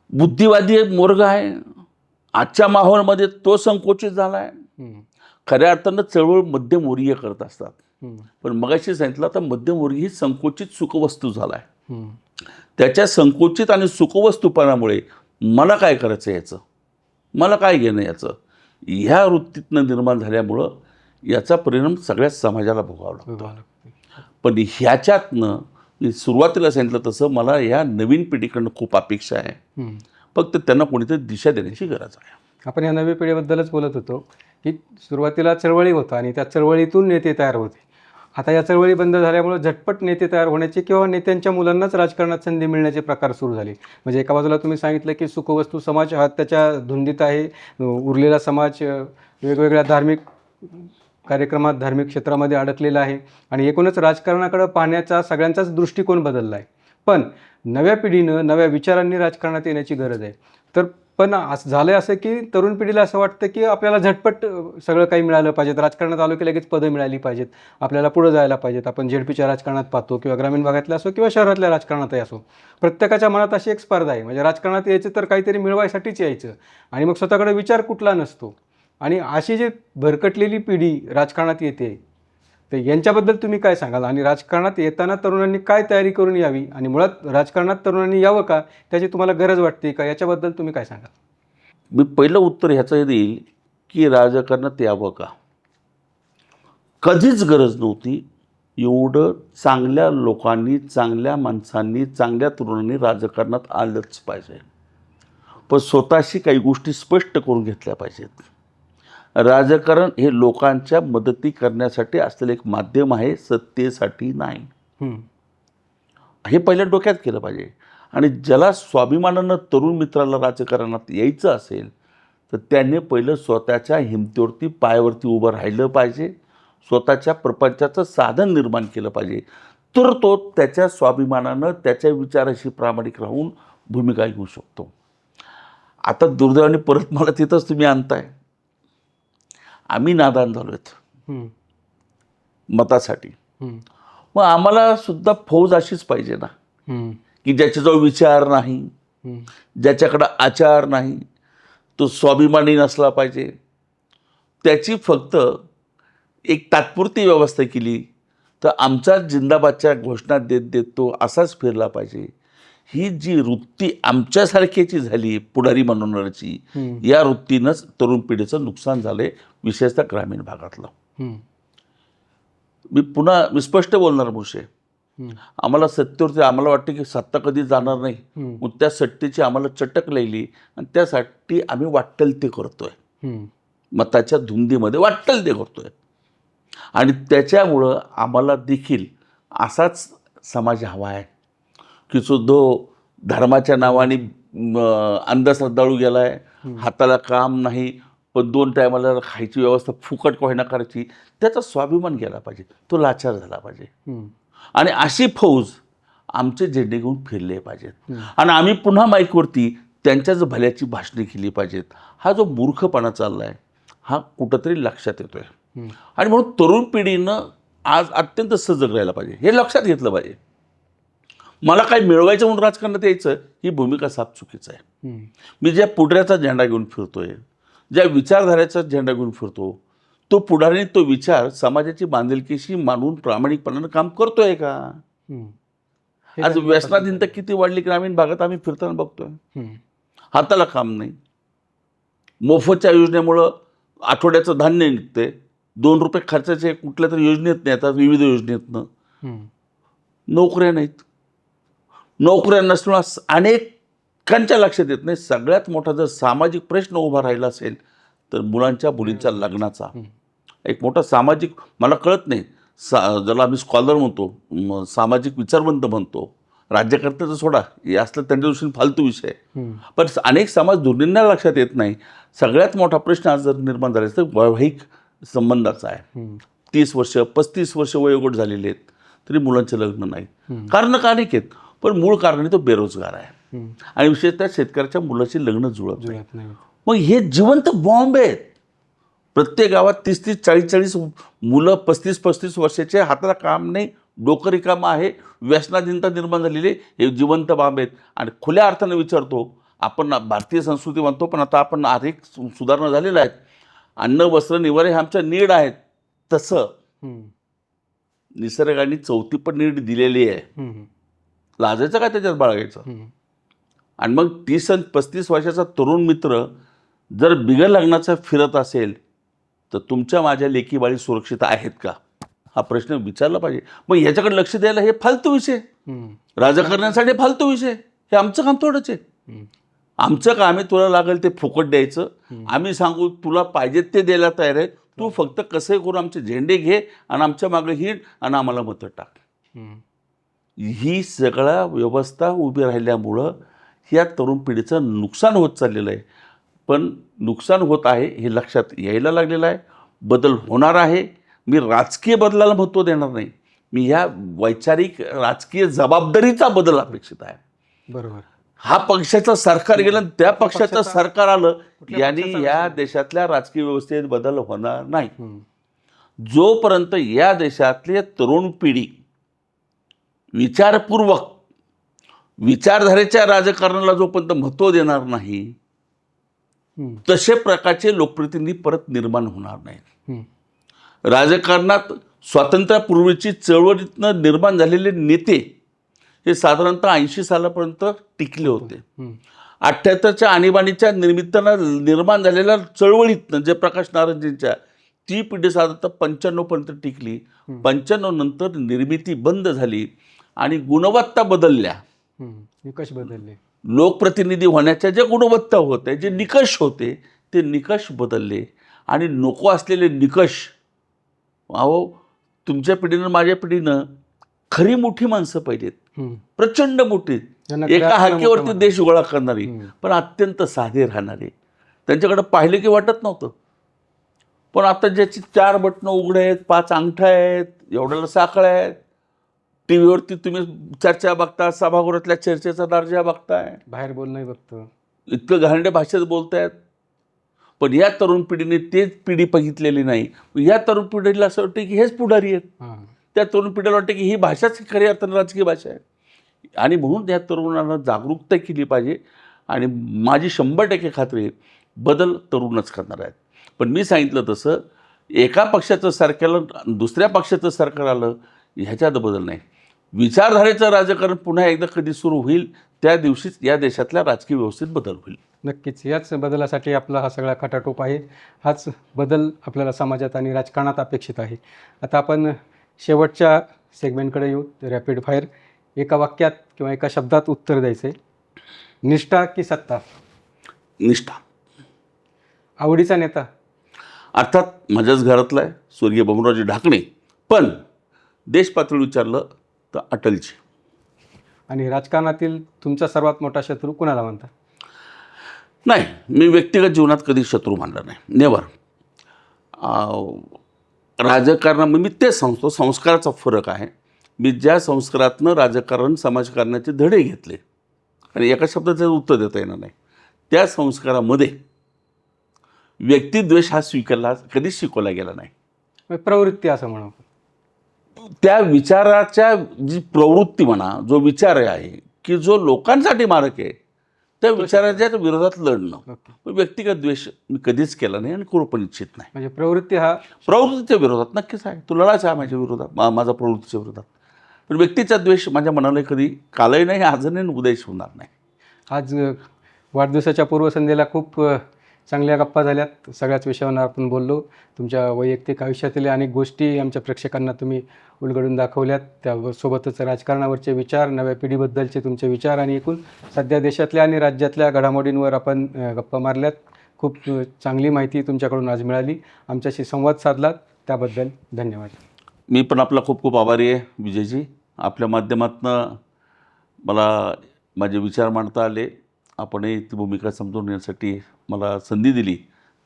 बुद्धिवादी एक मोर्ग आहे, आजच्या माहोलमध्ये तो संकोचित झाला आहे. हम्म. खऱ्या अर्थानं चळवळ मध्यमवर्गीय करत असतात, हम्म. पण मगाशी सांगितलं आता मध्यमवर्गीय ही संकोचित सुखवस्तू झाला आहे. हम्म. त्याच्या संकोचित आणि सुखवस्तूपणामुळे मला काय करायचं याचं, मला काय घेणं याचं, ह्या वृत्तीतनं निर्माण झाल्यामुळं याचा परिणाम सगळ्याच समाजाला भोगावा लागतो. पण ह्याच्यातनं मी सुरुवातीला सांगितलं तसं मला या नवीन पिढीकडनं खूप अपेक्षा आहे. हम्म. फक्त त्यांना कोणीतरी दिशा देण्याची गरज आहे. आपण या नव्या पिढीबद्दलच बोलत होतो की सुरुवातीला चळवळी होता आणि त्या चळवळीतून नेते तयार होते. आता या चळवळी बंद झाल्यामुळे झटपट नेते तयार होण्याचे किंवा नेत्यांच्या मुलांनाच राजकारणात संधी मिळण्याचे प्रकार सुरू झाले. म्हणजे एका बाजूला तुम्ही सांगितलं की सुखवस्तू समाज हा त्याच्या धुंदीत आहे, उरलेला समाज वेगवेगळ्या धार्मिक कार्यक्रमात, धार्मिक क्षेत्रामध्ये अडकलेला आहे आणि एकूणच राजकारणाकडे पाहण्याचा सगळ्यांचाच दृष्टिकोन बदलला आहे. पण नव्या पिढीनं, नव्या विचारांनी राजकारणात येण्याची गरज आहे. तर पण असं झालं असं की तरुण पिढीला असं वाटतं की आपल्याला झटपट सगळं काही मिळालं पाहिजेत, राजकारणात आलो की लगेच पदं मिळाली पाहिजेत, आपल्याला पुढं जायला पाहिजेत. आपण झेडपीच्या राजकारणात पाहतो किंवा ग्रामीण भागातल्या असो किंवा शहरातल्या राजकारणातही असो, प्रत्येकाच्या मनात अशी एक स्पर्धा आहे. म्हणजे राजकारणात यायचं तर काहीतरी मिळवायसाठीच यायचं आणि मग स्वतःकडे विचार कुठला नसतो. आणि अशी जी भरकटलेली पिढी राजकारणात येते, तर यांच्याबद्दल तुम्ही काय सांगाल? आणि राजकारणात येताना तरुणांनी काय तयारी करून यावी आणि मुळात राजकारणात तरुणांनी यावं का, त्याची तुम्हाला गरज वाटते का, याच्याबद्दल तुम्ही काय सांगाल? मी पहिलं उत्तर ह्याचं देईल की राजकारणात यावं का, कधीच गरज नव्हती. एवढं चांगल्या लोकांनी, चांगल्या माणसांनी, चांगल्या तरुणांनी राजकारणात आलंच पाहिजे. पण स्वतःशी काही गोष्टी स्पष्ट करून घेतल्या पाहिजेत. राजकारण हे लोकांच्या मदती करण्यासाठी असलेलं एक माध्यम आहे, सत्तेसाठी नाही. हे पहिल्या डोक्यात केलं पाहिजे. आणि ज्याला स्वाभिमानानं तरुण मित्राला राजकारणात यायचं असेल तर त्याने पहिलं स्वतःच्या हिमतीवरती, पायावरती उभं राहिलं पाहिजे, स्वतःच्या प्रपंचाचं साधन निर्माण केलं पाहिजे. तर तो त्याच्या स्वाभिमानानं, त्याच्या विचाराशी प्रामाणिक राहून भूमिका घेऊ शकतो. आता दुर्दैवाने परत मला तिथंच तुम्ही आणताय. आम्ही नादान झालो आहेत मतासाठी. मग आम्हाला सुद्धा फौज अशीच पाहिजे ना, की ज्याच्याजवळ विचार नाही, ज्याच्याकडं आचार नाही, तो स्वाभिमानी नसला पाहिजे, त्याची फक्त एक तात्पुरती व्यवस्था केली तर आमचा जिंदाबादच्या घोषणा देत देत तो असाच फिरला पाहिजे. ही जी वृत्ती आमच्यासारख्याची झाली पुढारी बनवणाऱ्याची, या वृत्तीनंच तरुण पिढीचं नुकसान झालंय, विशेषतः ग्रामीण भागातलं. मी स्पष्ट बोलणार मुशे, आम्हाला सत्तेवरती आम्हाला वाटतं की सत्ता कधी जाणार नाही, मग त्या सत्तेची आम्हाला चटक लागली आणि त्यासाठी आम्ही वाट्टेल ते करतोय, मताच्या धुंदीमध्ये वाट्टेल ते करतोय. आणि त्याच्यामुळं आम्हाला देखील असाच समाज हवा आहे की जो धर्माच्या नावाने अंधश्रद्धाळू गेला आहे, हाताला काम नाही पण 2 टायमाला खायची व्यवस्था फुकट कोयना करायची, त्याचा स्वाभिमान गेला पाहिजे, तो लाचार झाला पाहिजे. आणि अशी फौज आमचे झेंडे घेऊन फिरले पाहिजेत आणि आम्ही पुन्हा माईकवरती त्यांच्याच भल्याची भाषणे केली पाहिजेत. हा जो मूर्खपणा चालला आहे हा कुठंतरी लक्षात येतोय. आणि म्हणून तरुण पिढीनं आज अत्यंत सजग राहायला पाहिजे, हे लक्षात घेतलं पाहिजे. मला काय मिळवायचं म्हणून राजकारणात यायचं, ही भूमिका साफ चुकीचं आहे. मी ज्या पुढऱ्याचा झेंडा घेऊन फिरतोय, ज्या विचारधारेचा झेंडा घेऊन फिरतो, तो पुढारी तो विचार समाजाची बांधिलकीशी मानून प्रामाणिकपणानं काम करतोय का? आज व्यसनाधीनता किती वाढली ग्रामीण भागात आम्ही फिरताना बघतोय. हाताला काम नाही, मोफतच्या योजनेमुळं आठवड्याचं धान्य निघतंय, 2 रुपये खर्चाचे कुठल्या तरी योजनेत येतात, विविध योजनेतनं. नोकऱ्या नाहीत, नोकऱ्या नसल्यास अनेकांच्या लक्षात येत नाही. सगळ्यात मोठा जर सामाजिक प्रश्न उभा राहिला असेल तर मुलांच्या मुलींच्या लग्नाचा एक मोठा सामाजिक, मला कळत नाही ज्याला आम्ही स्कॉलर म्हणतो, सामाजिक विचारवंत म्हणतो, राज्यकर्त्याचं सोडा, हे असलं त्यांच्या दृष्टीने फालतू विषय, पण अनेक समाज दुर्निंदा लक्षात येत नाही. सगळ्यात मोठा प्रश्न आज जर निर्माण झाला तर वैवाहिक संबंधाचा आहे. 30 वर्ष 35 वर्ष वयोगट झालेले आहेत तरी मुलांचे लग्न नाही. कारण का अनेक आहेत, पण मूळ कारण तो बेरोजगार आहे आणि विशेषतः शेतकऱ्याच्या मुलाची लग्न जुळत नाही. मग हे जिवंत बॉम्ब आहेत. प्रत्येक गावात 30-30 40-40 मुलं 35-35 वर्षाचे, हाताला काम नाही, डोकं रिकामं आहे, व्यसनाधीनता निर्माण झालेली, हे जिवंत बाब आहेत. आणि खुल्या अर्थानं विचारतो, आपण भारतीय संस्कृती म्हणतो पण आता आपण आर्थिक सुधारणा झालेल्या आहेत, अन्न वस्त्र निवारे हे आमच्या नीड आहेत, तसं निसर्गाने 4थी पण नीड दिलेली आहे. लाजायचं काय त्याच्यात बाळगायचं? आणि मग 30 आणि 35 वर्षाचा तरुण मित्र जर बिगर लग्नाचा फिरत असेल तर तुमच्या माझ्या लेकी बाळी सुरक्षित आहेत का, हा प्रश्न विचारला पाहिजे. मग ह्याच्याकडे लक्ष द्यायला हे फालतू विषय, राजकारण्यासाठी फालतू विषय, हे आमचं काम थोडंच आहे. आमचं काम आहे तुला लागेल ते फुकट द्यायचं, आम्ही सांगू तुला पाहिजे ते द्यायला तयार आहे, तू फक्त कसे करून आमचे झेंडे घे आणि आमच्या मागे हिंड आणि आम्हाला मतं टाक. ही सगळ्या व्यवस्था उभी राहिल्यामुळं या तरुण पिढीचं नुकसान होत चाललेलं आहे. पण नुकसान होत आहे हे लक्षात यायला लागलेलं आहे, बदल होणार आहे. मी राजकीय बदलाला महत्त्व देणार नाही, मी ह्या वैचारिक राजकीय जबाबदारीचा बदल अपेक्षित आहे. बरोबर. हा पक्षाचं सरकार गेलं, त्या पक्षाचं सरकार आलं, यांनी या देशातल्या राजकीय व्यवस्थेत बदल होणार नाही. जोपर्यंत या देशातली तरुण पिढी विचारपूर्वक विचारधारेच्या राजकारणाला जोपर्यंत महत्त्व देणार नाही, तसे प्रकारचे लोकप्रतिनिधी परत निर्माण होणार नाहीत. राजकारणात स्वातंत्र्यापूर्वीची चळवळीतनं निर्माण झालेले नेते हे साधारणतः 80 सालापर्यंत टिकले होते. 78च्या आणीबाणीच्या निमित्तानं निर्माण झालेल्या चळवळीतनं जे प्रकाश नारायणजींच्या, ती पिढी साधारणतः 95पर्यंत टिकली. 95 नंतर निर्मिती बंद झाली आणि गुणवत्ता बदलल्या, निकष बदलले. लोकप्रतिनिधी होण्याच्या ज्या गुणवत्ता होत्या, जे निकष होते ते निकष बदलले आणि नको असलेले निकष, अहो तुमच्या पिढीनं माझ्या पिढीनं खरी मोठी माणसं पाहिजेत, प्रचंड मोठी, एका हाकेवरती देश गोळा करणारी पण अत्यंत साधे राहणारे. त्यांच्याकडे पाहिले की वाटत नव्हतं, पण आता ज्याची 4 बटणं उघडे आहेत, 5 अंगठ्या आहेत, एवढ्याला साखळ्या आहेत, टी व्हीवरती तुम्ही चर्चा बघता, सभागृहातल्या चर्चेचा दर्जा बघताय, बाहेर बोलणंही बघतो, इतकं घाणेरड्या भाषेत बोलतायत. पण या तरुण पिढीने तेच पिढी बघितलेली नाही. या तरुण पिढीला असं वाटतं की हेच पुढारी आहेत. त्या तरुण पिढीला वाटतं की ही भाषाच खरी अर्थानं राजकीय भाषा आहे. आणि म्हणून या तरुणांना जागरूकता केली पाहिजे. आणि माझी 100% खात्री आहे बदल तरुणच करणार आहेत. पण मी सांगितलं तसं एका पक्षाचं सरकार दुसऱ्या पक्षाचं सरकार आलं ह्याच्यात बदल नाही. विचारधारेचं राजकारण पुन्हा एकदा कधी सुरू होईल त्या दिवशीच या देशातल्या राजकीय व्यवस्थेत बदल होईल. नक्कीच याच बदलासाठी आपला हा सगळा खटाटोप आहे. हाच बदल आपल्याला समाजात आणि राजकारणात अपेक्षित आहे. आता आपण शेवटच्या सेगमेंटकडे येऊ. रॅपिड फायर, एका वाक्यात किंवा एका शब्दात उत्तर द्यायचं आहे. निष्ठा की सत्ता? निष्ठा. आवडीचा नेता? अर्थात माझ्याच घरातला आहे स्वर्गीय बबनरावजी ढाकणे, पण देश पातळी विचारलं तर अटलजी. आणि राजकारणातील तुमचा सर्वात मोठा शत्रू कुणाला म्हणता? नाही, मी व्यक्तिगत जीवनात कधी शत्रू मानला नाही, नेवर. राजकारणामध्ये मी तेच सांगतो, संस्काराचा फरक आहे. मी ज्या संस्कारातनं राजकारण समाजकारणाचे धडे घेतले आणि एका शब्दाचं उत्तर देता येणार नाही, त्या संस्कारामध्ये व्यक्तिद्वेष हा कधीच शिकवला गेला नाही. म्हणजे प्रवृत्ती असं म्हणू. त्या विचाराच्या जी प्रवृत्ती म्हणा, जो विचार आहे की जो लोकांसाठी मारक आहे, त्या विचाराच्या विरोधात लढणं. ओके. व्यक्तिगत द्वेष मी कधीच केला नाही आणि करू पण इच्छित नाही. म्हणजे प्रवृत्ती हा प्रवृत्तीच्या विरोधात नक्कीच आहे. तो लढायचा आहे माझ्या विरोधात, माझा प्रवृत्तीच्या विरोधात. पण व्यक्तीचा द्वेष माझ्या मनाला कधी कालही नाही, आजही नाही, उद्याच होणार नाही. आज वाढदिवसाच्या पूर्वसंध्येला खूप चांगल्या गप्पा झाल्यात. सगळ्याच विषयावर आपण बोललो. तुमच्या वैयक्तिक आयुष्यातील अनेक गोष्टी आमच्या प्रेक्षकांना तुम्ही उलगडून दाखवल्यात. त्यासोबतच राजकारणावरचे विचार, नव्या पिढीबद्दलचे तुमचे विचार आणि एकूण सध्या देशातल्या आणि राज्यातल्या घडामोडींवर आपण गप्पा मारल्यात. खूप चांगली माहिती तुमच्याकडून आज मिळाली. आमच्याशी संवाद साधलात त्याबद्दल धन्यवाद. मी पण आपला खूप खूप आभारी आहे विजयजी. आपल्या माध्यमातून मला माझे विचार मांडता आले. आपणही ती भूमिका समजून घेण्यासाठी मला संधी दिली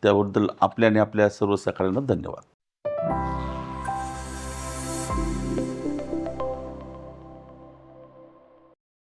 त्याबद्दल आपल्या आणि आपल्या सर्व सहकाऱ्यांना धन्यवाद.